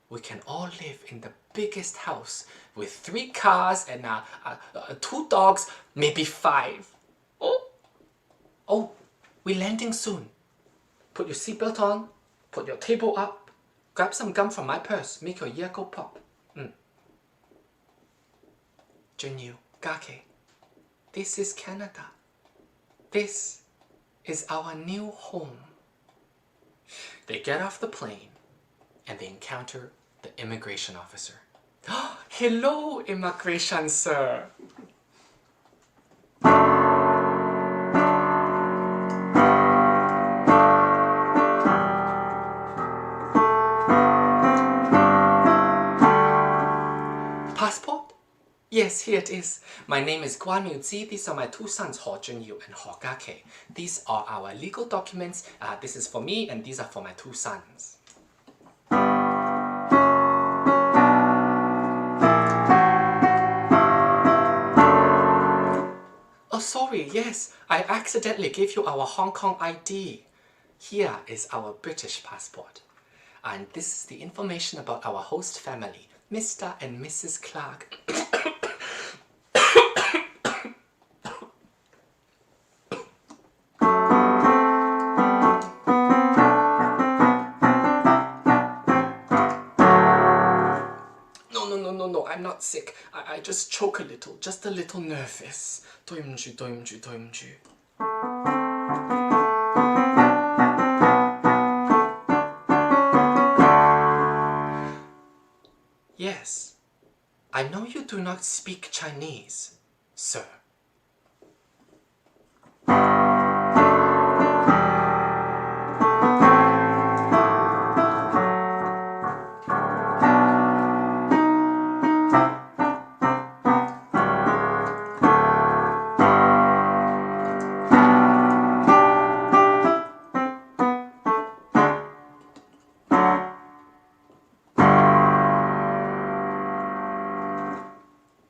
we can all live in the biggest house with 3 cars and 2 dogs, maybe 5. Oh, we're landing soon. Put your seatbelt on, put your table up, grab some gum from my purse, make your ear go pop. Junyu, Gake, this is Canada. This is our new home. They get off the plane and they encounter the immigration officer. Hello, immigration sir. Passport? Yes, here it is. My name is Guan Yuzi. These are my 2 sons, Hor Junyu and Hor Gake. These are our legal documents. This is for me and these are for my 2 sons. Oh, sorry, yes. I accidentally gave you our Hong Kong ID. Here is our British passport. And this is the information about our host family, Mr. and Mrs. Clark. No, I'm not sick. I just choke a little, just a little nervous. 도임주. Yes, I know you do not speak Chinese, sir.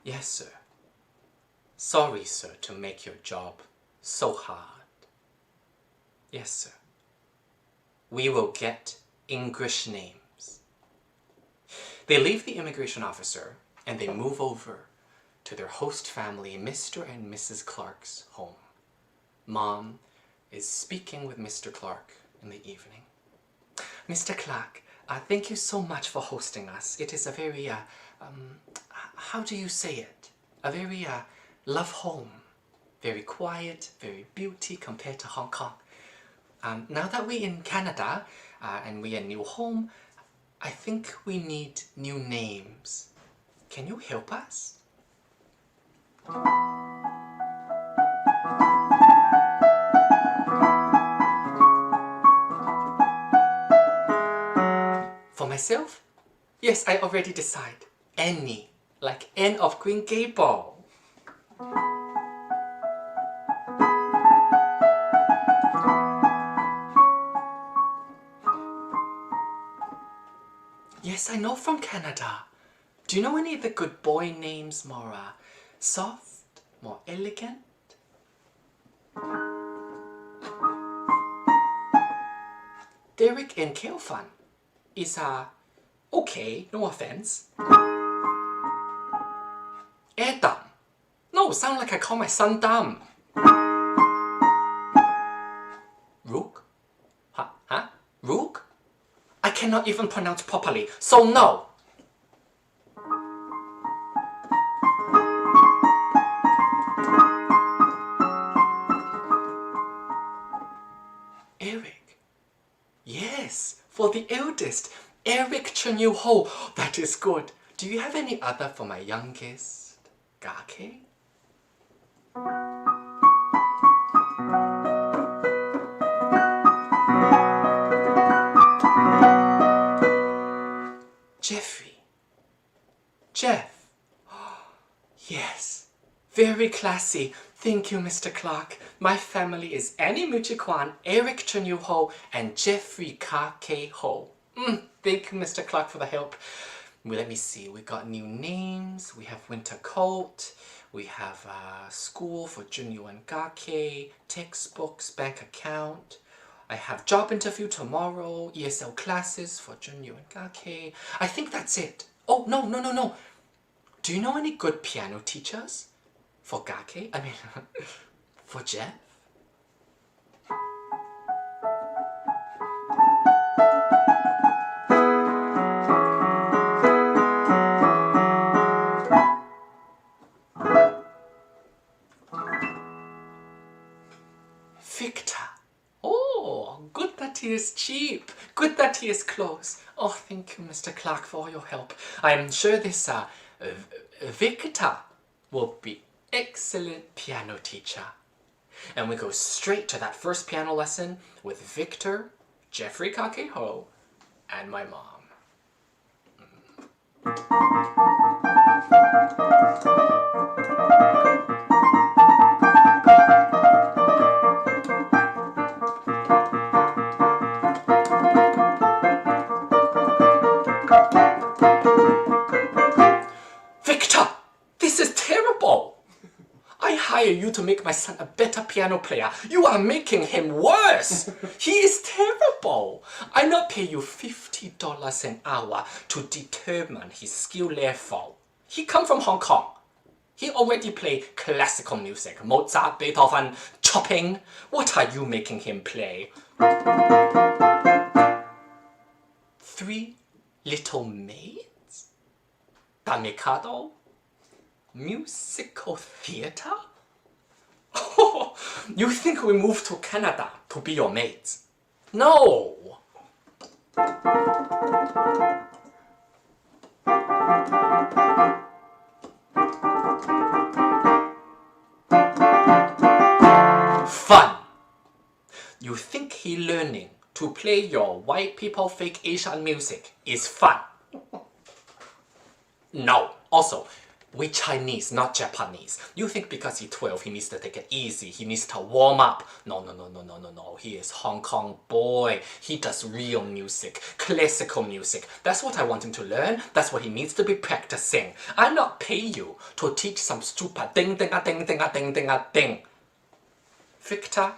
Yes, sir. Sorry, sir, to make your job so hard. Yes, sir. We will get English names. They leave the immigration officer and they move over to their host family, Mr. and Mrs. Clark's home. Mom is speaking with Mr. Clark in the evening. Mr. Clark, thank you so much for hosting us. It is a very, how do you say it? A very love home. Very quiet, very beauty compared to Hong Kong. Now that we're in Canada and we're a new home, I think we need new names. Can you help us? For myself? Yes, I already decide. Annie, like Anne of Green Gable. Yes, I know from Canada. Do you know any of the good boy names more soft, more elegant? Derek and Kelfan is okay, no offense. Adam. No, sound like I call my son dumb. Rook? Huh? Rook? I cannot even pronounce properly, so no. Eric. Yes, for the eldest. Eric Chun-Yu Ho. That is good. Do you have any other for my youngest? Gake? Jeffrey. Jeff. Yes. Very classy. Thank you, Mr. Clark. My family is Annie Muchikwan, Eric Chun-Yu Ho, and Jeffrey Ka-Ke Ho. Thank you, Mr. Clark, for the help. Well, let me see. We got new names. We have winter coat. We have school for Junyu and Gake, textbooks, bank account. I have job interview tomorrow, ESL classes for Junyu and Gake. I think that's it. Oh, no. Do you know any good piano teachers? For Gake? I mean, for Jeff? Victor. Oh, good that he is cheap. Good that he is close. Oh, thank you, Mr. Clark, for all your help. I am sure this Victor will be excellent piano teacher. And we go straight to that first piano lesson with Victor, Jeffrey Kakeho, and my mom. Victor, this is terrible. I hire you to make my son a better piano player. You are making him worse. He is terrible. I not pay you $50 an hour to determine his skill level. He come from Hong Kong. He already play classical music. Mozart, Beethoven, Chopin. What are you making him play? Three Little Maids? The Mikado? Musical theater? Oh, you think we moved to Canada to be your mates? No! Fun! You think he learning to play your white people fake Asian music is fun? No. Also, we Chinese, not Japanese. You think because he's 12, he needs to take it easy. He needs to warm up. No. He is Hong Kong boy. He does real music, classical music. That's what I want him to learn. That's what he needs to be practicing. I not pay you to teach some stupid ding ding a ding ding a ding ding a ding. Victor,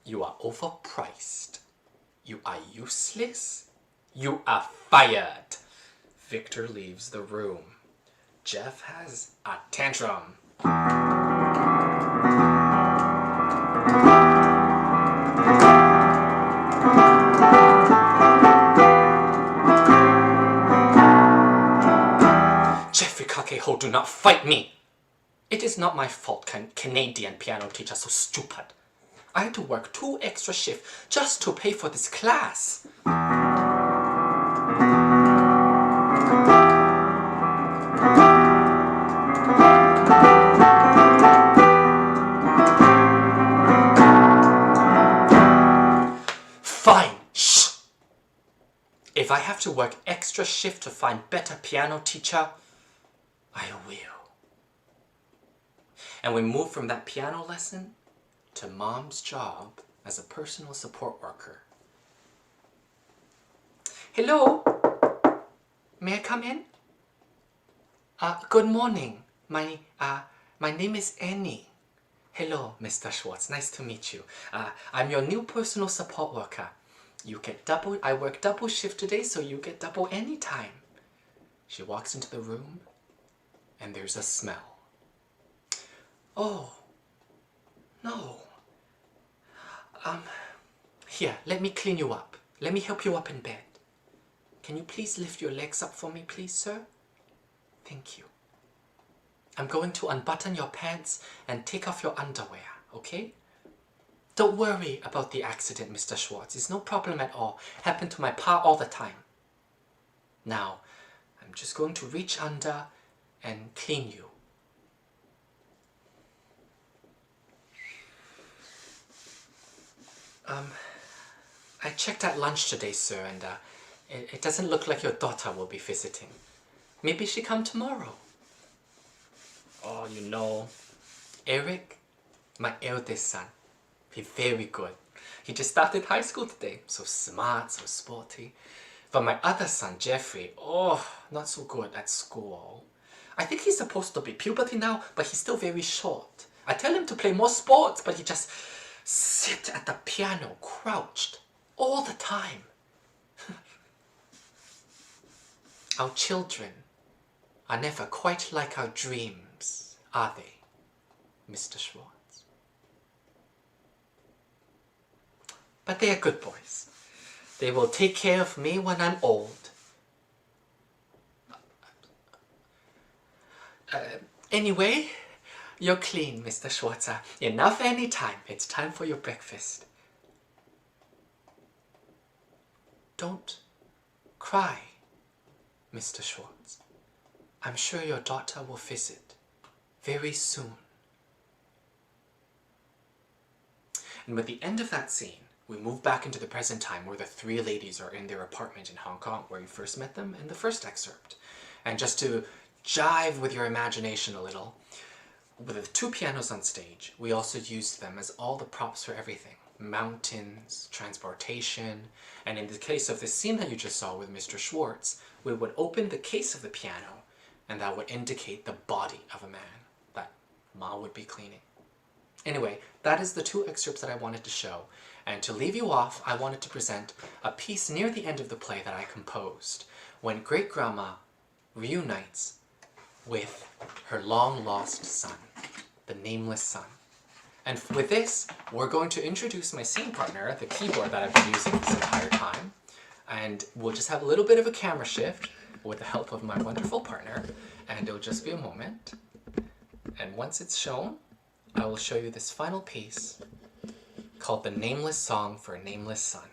you are overpriced. You are useless. You are fired. Victor leaves the room. Jeff has a tantrum. Jeffrey Kakeho, do not fight me. It is not my fault Canadian piano teacher so stupid. I had to work 2 extra shifts just to pay for this class. Fine, shh. If I have to work extra shift to find better piano teacher, I will. And we move from that piano lesson to Mom's job as a personal support worker. Hello? May I come in? Good morning. My name is Annie. Hello, Mr. Schwartz. Nice to meet you. I'm your new personal support worker. You get double. I work double shift today, so you get double anytime. She walks into the room, and there's a smell. Oh, no. Here, let me clean you up. Let me help you up in bed. Can you please lift your legs up for me, please, sir? Thank you. I'm going to unbutton your pants and take off your underwear, okay? Don't worry about the accident, Mr. Schwartz. It's no problem at all. Happened to my pa all the time. Now, I'm just going to reach under and clean you. I checked at lunch today, sir, and it doesn't look like your daughter will be visiting. Maybe she come tomorrow. Oh, you know, Eric, my eldest son, he's very good. He just started high school today, so smart, so sporty. But my other son, Jeffrey, oh, not so good at school. I think he's supposed to be puberty now, but he's still very short. I tell him to play more sports, but he just sit at the piano, crouched, all the time. Our children are never quite like our dreams, are they, Mr. Schwartz? But they are good boys. They will take care of me when I'm old. Anyway, you're clean, Mr. Schwartz. Enough anytime. It's time for your breakfast. Don't cry, Mr. Schwartz. I'm sure your daughter will visit very soon. And with the end of that scene, we move back into the present time where the three ladies are in their apartment in Hong Kong where we first met them in the first excerpt. And just to jive with your imagination a little, with the two pianos on stage, we also used them as all the props for everything. Mountains, transportation, and in the case of this scene that you just saw with Mr. Schwartz, we would open the case of the piano and that would indicate the body of a man that Ma would be cleaning. Anyway, that is the two excerpts that I wanted to show. And to leave you off, I wanted to present a piece near the end of the play that I composed when great-grandma reunites with her long-lost son, the nameless son. And with this, we're going to introduce my scene partner, the keyboard that I've been using this entire time. And we'll just have a little bit of a camera shift with the help of my wonderful partner. And it'll just be a moment. And once it's shown, I will show you this final piece called The Nameless Song for a Nameless Son.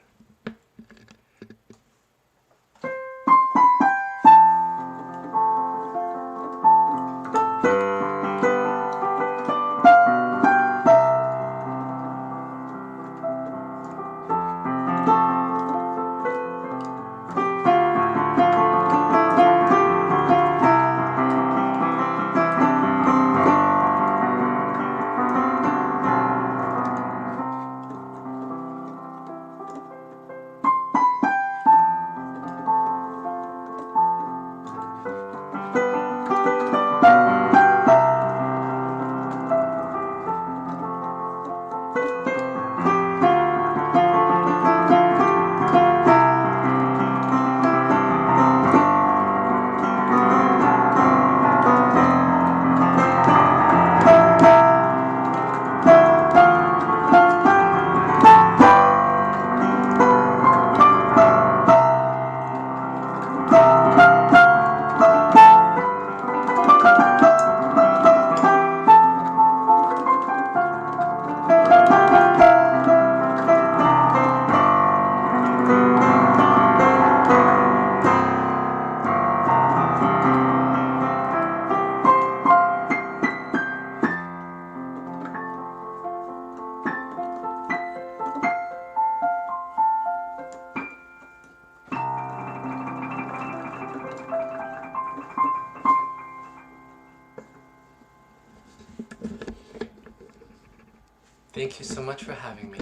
Thank you so much for having me.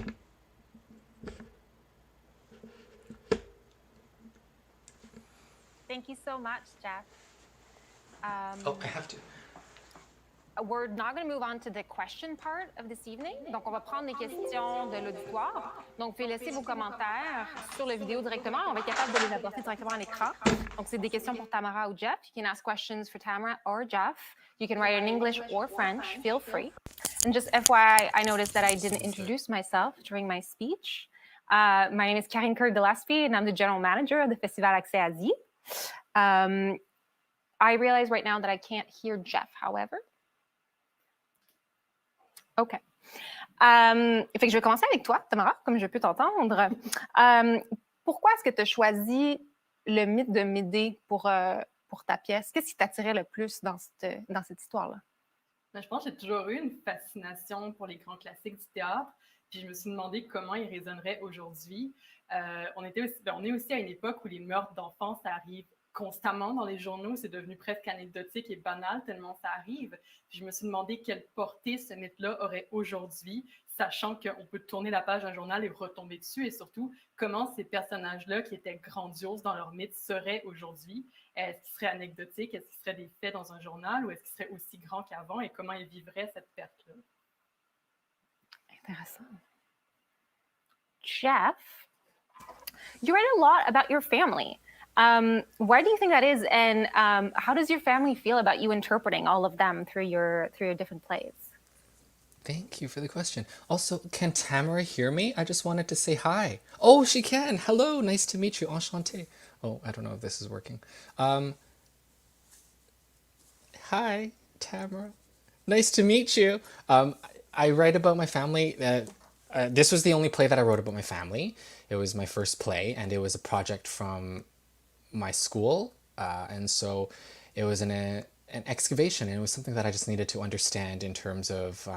Thank you so much, Jeff. Oh, I have to. we're not going to move on to the question part of this evening. Donc, on va prendre les questions de l'auditoire. Donc, vous pouvez laisser vos commentaires sur la vidéo directement. On va être capable de les apporter directement à l'écran. Donc, c'est des questions pour Tamara ou Jeff. You can ask questions for Tamara or Jeff. You can write in English or French. Feel free. And just FYI, I noticed that I didn't introduce myself during my speech. My name is Karine Kirk-Gillespie, and I'm the general manager of the Festival Accès Asie. I realize right now that I can't hear Jeff, however. OK. Fait que je vais commencer avec toi, Tamara, comme je peux t'entendre. Pourquoi est-ce que tu as choisi le mythe de Médée pour ta pièce? Qu'est-ce qui t'attirait le plus dans cette histoire-là? Ben, je pense que j'ai toujours eu une fascination pour les grands classiques du théâtre. Puis je me suis demandé comment ils résonneraient aujourd'hui. On est aussi à une époque où les meurtres d'enfants, ça arrive constamment dans les journaux. C'est devenu presque anecdotique et banal tellement ça arrive. Puis je me suis demandé quelle portée ce mythe-là aurait aujourd'hui, sachant qu'on peut tourner la page d'un journal et retomber dessus. Et surtout, comment ces personnages-là, qui étaient grandioses dans leur mythe, seraient aujourd'hui. Est-ce qu'ils seraient anecdotiques? Est-ce qu'ils seraient des faits dans un journal? Ou est-ce qu'ils seraient aussi grands qu'avant? Et comment ils vivraient cette perte-là? Intéressant. Jeff, you write a lot about your family. Why do you think that is? And how does your family feel about you interpreting all of them through your different plays? Thank you for the question. Also, can Tamara hear me? I just wanted to say hi. Oh, she can. Hello, nice to meet you. Enchanté. Oh, I don't know if this is working. Hi, Tamara. Nice to meet you. I write about my family. This was the only play that I wrote about my family. It was my first play, and it was a project from my school. And so it was an excavation, and it was something that I just needed to understand in terms of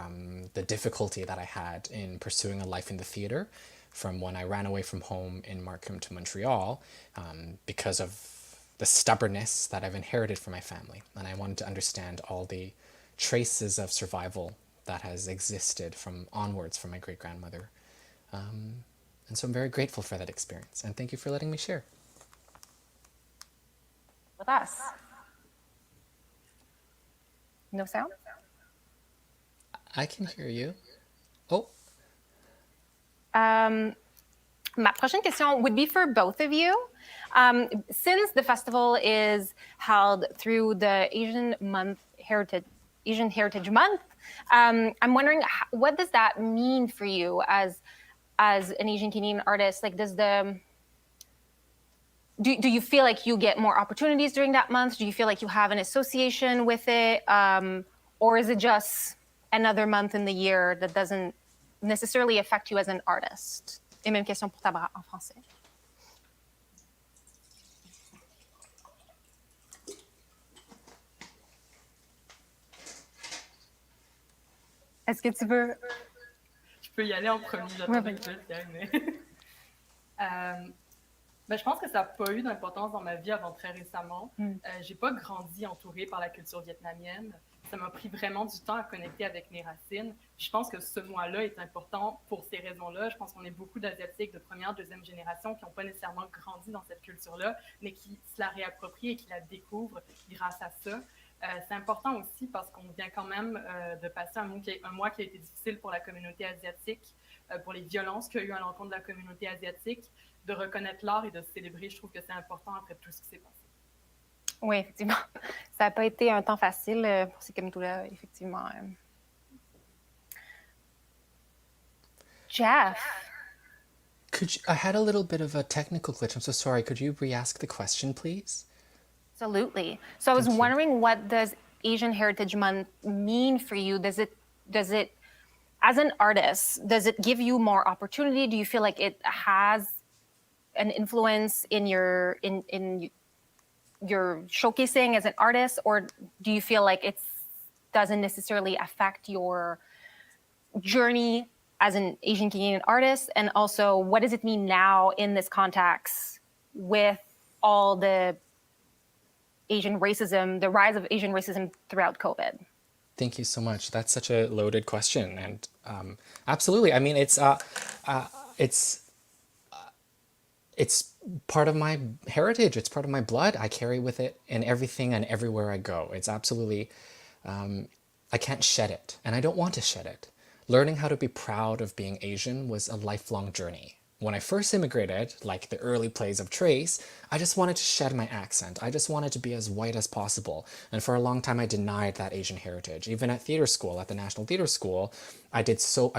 the difficulty that I had in pursuing a life in the theater from when I ran away from home in Markham to Montreal because of the stubbornness that I've inherited from my family. And I wanted to understand all the traces of survival that has existed from onwards from my great-grandmother. And so I'm very grateful for that experience. And thank you for letting me share. With us. No sound? I can hear you. Oh. Ma prochaine question would be for both of you. Since the festival is held through the Asian Heritage Month, I'm wondering, what does that mean for you as an Asian Canadian artist? Like, do you feel like you get more opportunities during that month? Do you feel like you have an association with it? Or is it just another month in the year that doesn't necessarily affect you as an artist? Et même question pour Tamara en français. Est-ce que tu veux... Je peux y aller en premier, j'attendais que tu mais... Ben, je pense que ça n'a pas eu d'importance dans ma vie avant très récemment. J'ai pas grandi entourée par la culture vietnamienne. Ça m'a pris vraiment du temps à connecter avec mes racines. Puis je pense que ce mois-là est important pour ces raisons-là. Je pense qu'on est beaucoup d'Asiatiques de première, deuxième génération qui n'ont pas nécessairement grandi dans cette culture-là, mais qui se la réapproprient et qui la découvrent grâce à ça. C'est important aussi parce qu'on vient quand même de passer un mois qui a été difficile pour la communauté asiatique, pour les violences qu'il y a eu à l'encontre de la communauté asiatique, de reconnaître l'art et de se célébrer. Je trouve que c'est important après tout ce qui s'est passé. Oui, effectivement. Ça n'a pas été un temps facile pour ces communautés-là, effectivement. Jeff? I had a little bit of a technical glitch. I'm so sorry. Could you re-ask the question, please? Absolutely. So I was wondering, what does Asian Heritage Month mean for you? Does it, as an artist, does it give you more opportunity? Do you feel like it has an influence in your showcasing as an artist, or do you feel like it doesn't necessarily affect your journey as an Asian Canadian artist? And also, what does it mean now in this context with all the Asian racism, the rise of Asian racism throughout COVID? Thank you so much. That's such a loaded question, and absolutely. I mean, it's part of my heritage. It's part of my blood. I carry with it in everything and everywhere I go. It's absolutely, I I can't shed it, and I don't want to shed it. Learning how to be proud of being Asian was a lifelong journey. When I first immigrated, like the early plays of Trace, I just wanted to shed my accent. I just wanted to be as white as possible. And for a long time, I denied that Asian heritage. Even at theater school, at the National Theater School, I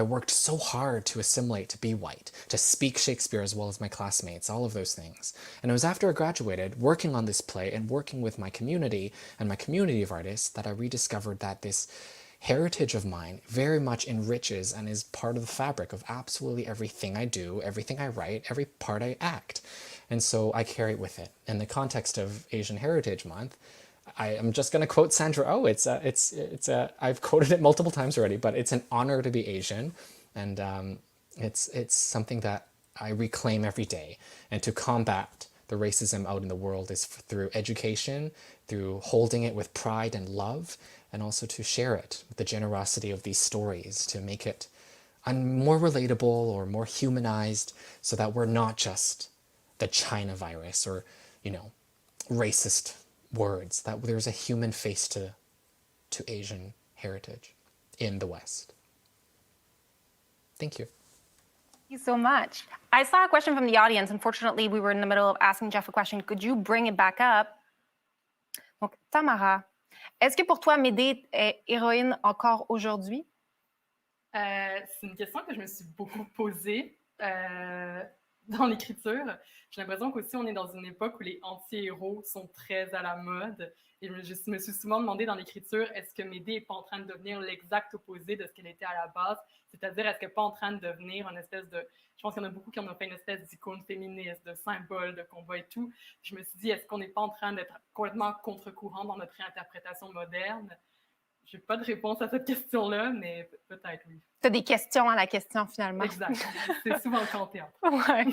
worked so hard to assimilate, to be white, to speak Shakespeare as well as my classmates, all of those things. And it was after I graduated, working on this play and working with my community and my community of artists, that I rediscovered that this heritage of mine very much enriches and is part of the fabric of absolutely everything I do, everything I write, every part I act. And so I carry it with it. In the context of Asian Heritage Month, I am just going to quote Sandra Oh. I've quoted it multiple times already, but it's an honor to be Asian. And it's something that I reclaim every day. And to combat the racism out in the world is through education, through holding it with pride and love, and also to share it with the generosity of these stories, to make it more relatable or more humanized, so that we're not just the China virus or, racist words, that there's a human face to Asian heritage in the West. Thank you. Thank you so much. I saw a question from the audience. Unfortunately, we were in the middle of asking Jeff a question. Could you bring it back up? Donc, Tamara, est-ce que pour toi, Médée est héroïne encore aujourd'hui? C'est une question que je me suis beaucoup posée dans l'écriture. J'ai l'impression qu'aussi, on est dans une époque où les anti-héros sont très à la mode. Et je me suis souvent demandé dans l'écriture, est-ce que Médée n'est pas en train de devenir l'exact opposé de ce qu'elle était à la base? C'est-à-dire, est-ce qu'elle n'est pas en train de devenir une espèce de... Je pense qu'il y en a beaucoup qui en ont fait une espèce d'icône féministe, de symbole, de combat et tout. Je me suis dit, est-ce qu'on n'est pas en train d'être complètement contre-courant dans notre réinterprétation moderne? Je n'ai pas de réponse à cette question-là, mais peut-être oui. Tu as des questions à la question, finalement. Exact. C'est souvent le cas en théâtre. Ouais.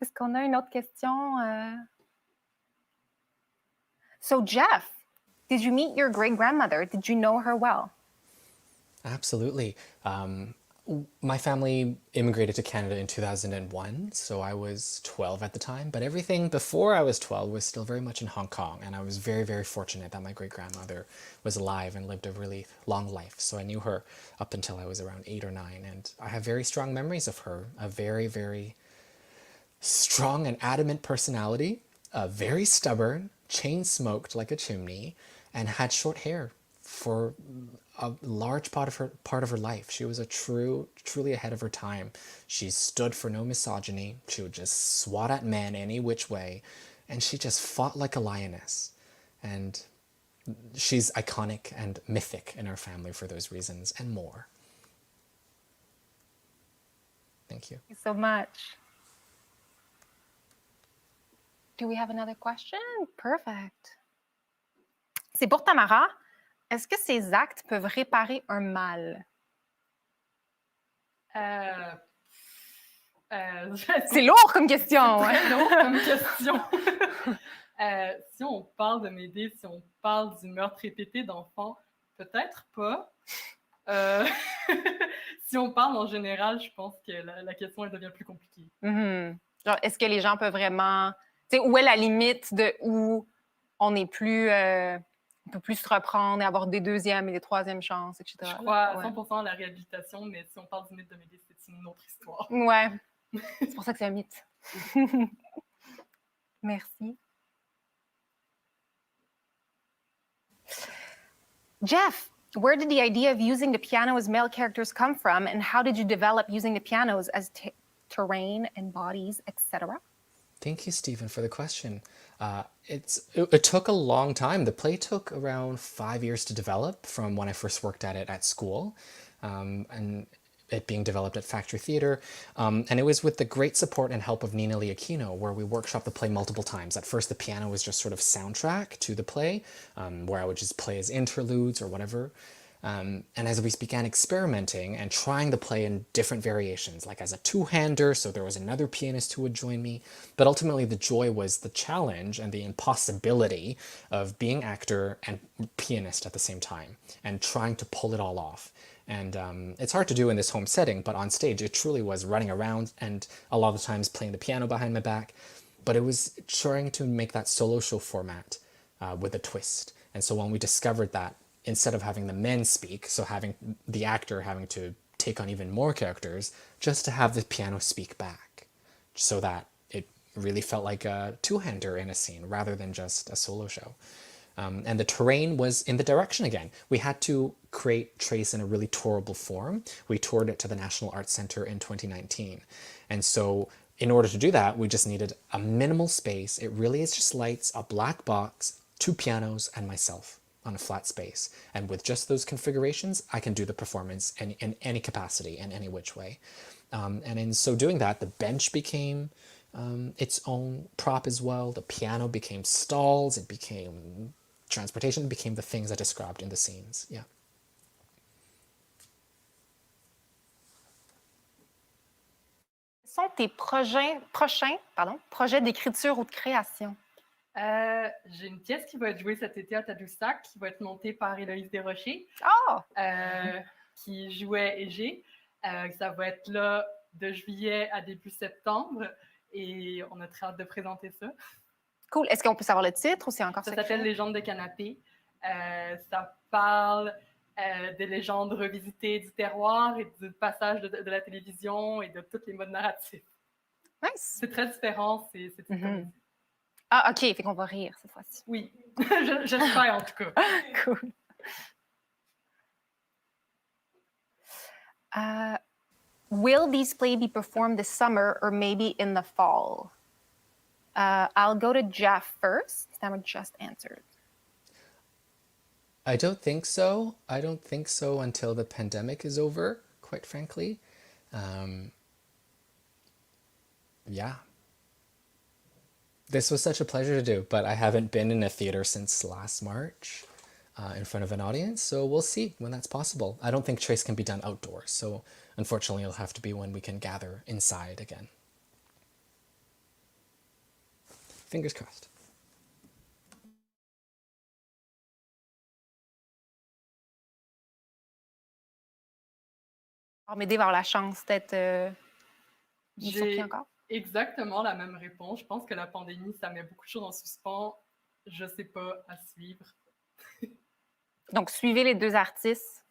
Est-ce qu'on a une autre question? So, Jeff, did you meet your great-grandmother? Did you know her well? Absolutely. My family immigrated to Canada in 2001, so I was 12 at the time, but everything before I was 12 was still very much in Hong Kong, and I was very, very fortunate that my great-grandmother was alive and lived a really long life, so I knew her up until I was around 8 or 9, and I have very strong memories of her, a very, very strong and adamant personality, very stubborn, chain-smoked like a chimney, and had short hair for a large part of her life. She was truly ahead of her time. She stood for no misogyny. She would just swat at men any which way, and she just fought like a lioness. And she's iconic and mythic in our family for those reasons and more. Thank you. Thank you so much. Do we have another question? Perfect. C'est pour Tamara. Est-ce que ces actes peuvent réparer un mal? C'est lourd comme question. C'est lourd comme question. Si on parle de Médée, si on parle du meurtre répété d'enfants, peut-être pas. Si on parle en général, je pense que la question elle devient plus compliquée. Mm-hmm. Genre, est-ce que les gens peuvent vraiment... Où est la limite de où on est plus... on peut plus se reprendre et avoir des deuxièmes et des troisièmes chances, etc. Je crois à 100% à la réhabilitation, mais si on parle du mythe de Médée, c'est une autre histoire. Ouais, c'est pour ça que c'est un mythe. Merci. Jeff, where did the idea of using the piano as male characters come from, and how did you develop using the pianos as terrain and bodies, etc.? Thank you, Stephen, for the question. It took a long time. The play took around 5 years to develop from when I first worked at it at school, and it being developed at Factory Theatre. And it was with the great support and help of Nina Liakino, where we workshopped the play multiple times. At first, the piano was just sort of soundtrack to the play, where I would just play as interludes or whatever. And as we began experimenting and trying the play in different variations, like as a two-hander, so there was another pianist who would join me, but ultimately the joy was the challenge and the impossibility of being actor and pianist at the same time and trying to pull it all off. And it's hard to do in this home setting, but on stage it truly was running around and a lot of times playing the piano behind my back, but it was trying to make that solo show format with a twist. And so when we discovered that instead of having the men speak, so having the actor having to take on even more characters, just to have the piano speak back, so that it really felt like a two-hander in a scene rather than just a solo show. And the terrain was in the direction again. We had to create Trace in a really tourable form. We toured it to the National Arts Center in 2019. And so in order to do that, we just needed a minimal space. It really is just lights, a black box, 2 pianos, and myself on a flat space. And with just those configurations, I can do the performance in any capacity, in any which way. And in so doing that, the bench became its own prop as well. The piano became stalls. It became transportation. It became the things I described in the scenes. Yeah. Quels sont tes projets d'écriture ou de création? J'ai une pièce qui va être jouée cet été à Tadoussac, qui va être montée par Héloïse Desrochers, qui jouait Égée. Ça va être là de juillet à début septembre et on a très hâte de présenter ça. Cool. Est-ce qu'on peut savoir le titre ou c'est encore Ça secret? s'appelle Légende de canapé. Ça parle des légendes revisitées du terroir et du passage de la télévision et de tous les modes narratifs. Nice. C'est très différent, c'est une comédie. Ah, OK. Fait qu'on va rire cette fois-ci. Oui, j'espère en tout cas. Cool. Will these plays be performed this summer or maybe in the fall? I'll go to Jeff first. Tamara just answered. I don't think so. I don't think so until the pandemic is over, quite frankly. Yeah. This was such a pleasure to do, but I haven't been in a theater since last March in front of an audience, so we'll see when that's possible. I don't think Trace can be done outdoors, so unfortunately it'll have to be when we can gather inside again. Fingers crossed. Hors Médée va avoir la chance d'être J'ai exactement la même réponse. Je pense que la pandémie, ça met beaucoup de choses en suspens. Je ne sais pas à suivre. Donc, suivez les 2 artistes.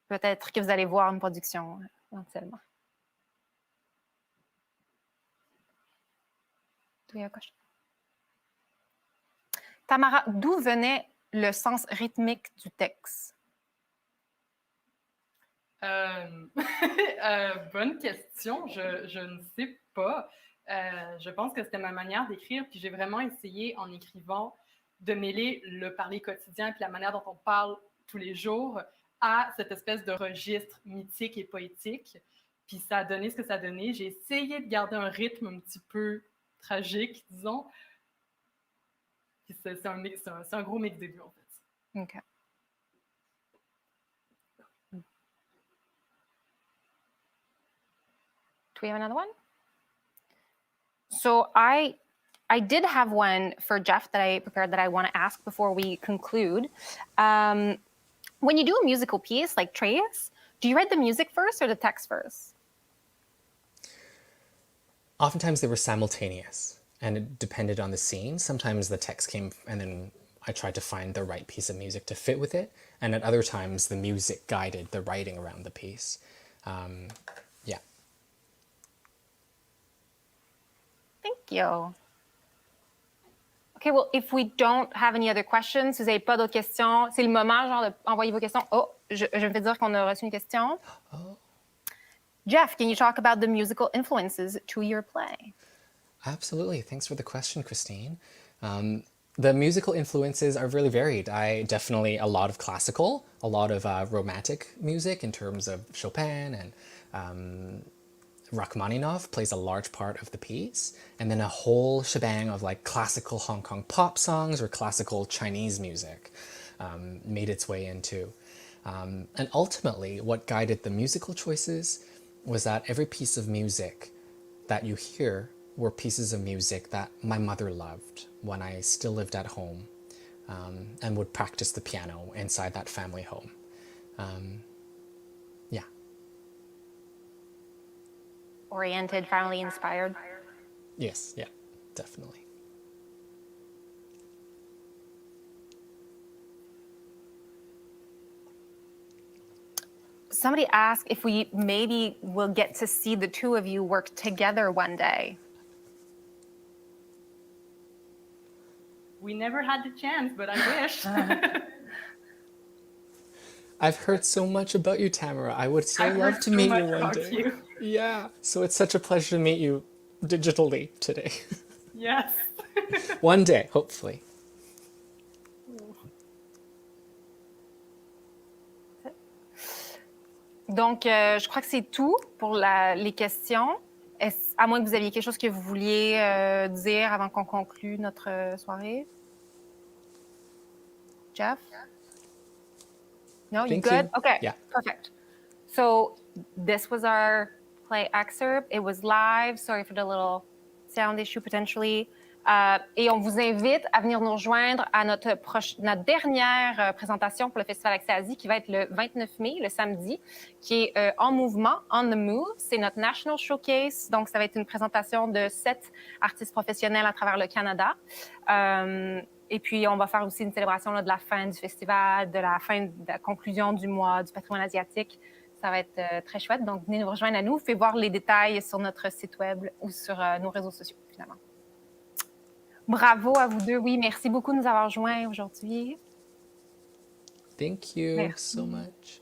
Peut-être que vous allez voir une production éventuellement. Tamara, d'où venait le sens rythmique du texte? Bonne question. Je ne sais pas. Je pense que c'était ma manière d'écrire, puis j'ai vraiment essayé en écrivant de mêler le parler quotidien puis la manière dont on parle tous les jours à cette espèce de registre mythique et poétique. Puis ça a donné ce que ça a donné. J'ai essayé de garder un rythme un petit peu tragique, disons. Puis c'est un gros mix des deux, en fait. OK. Do we have another one? So I did have one for Jeff that I prepared that I want to ask before we conclude. When you do a musical piece like Trace, do you write the music first or the text first? Oftentimes they were simultaneous and it depended on the scene. Sometimes the text came and then I tried to find the right piece of music to fit with it. And at other times the music guided the writing around the piece. Yeah. Thank you. Okay, well, if we don't have any other questions, si vous n'avez pas d'autres questions, c'est le moment, genre, d'envoyer vos questions. Oh, je me fais dire qu'on a reçu une question. Oh. Jeff, can you talk about the musical influences to your play? Absolutely. Thanks for the question, Christine. The musical influences are really varied. I definitely a lot of classical, a lot of romantic music in terms of Chopin and Rachmaninoff plays a large part of the piece, and then a whole shebang of like classical Hong Kong pop songs or classical Chinese music made its way into. And ultimately, what guided the musical choices was that every piece of music that you hear were pieces of music that my mother loved when I still lived at home and would practice the piano inside that family home. Yeah. Oriented, family inspired? Yes, yeah, definitely. somebody asked if we maybe will get to see the two of you work together one day. We never had the chance, but I wish. I've heard so much about you, Tamara. I would so I've love heard to so meet much you one about day. you. Yeah. So it's such a pleasure to meet you digitally today. Yes. One day, hopefully. Donc, je crois que c'est tout pour les questions. À moins que vous aviez quelque chose que vous vouliez dire avant qu'on conclue notre soirée. Jeff? No, you Thank good? you. Okay, Yeah. perfect. So this was our play excerpt. It was live. Sorry for the little sound issue potentially. Et on vous invite à venir nous rejoindre à notre dernière présentation pour le Festival Accès Asie qui va être le 29 mai, le samedi, qui est En mouvement, On the Move. C'est notre National Showcase. Donc, ça va être une présentation de 7 artistes professionnels à travers le Canada. Et puis, on va faire aussi une célébration là, de la fin du festival, de la conclusion du mois du patrimoine asiatique. Ça va être très chouette. Donc, venez nous rejoindre à nous. Vous pouvez voir les détails sur notre site web ou sur nos réseaux sociaux, finalement. Bravo à vous deux. Oui, merci beaucoup de nous avoir joints aujourd'hui. Thank you Merci. so much.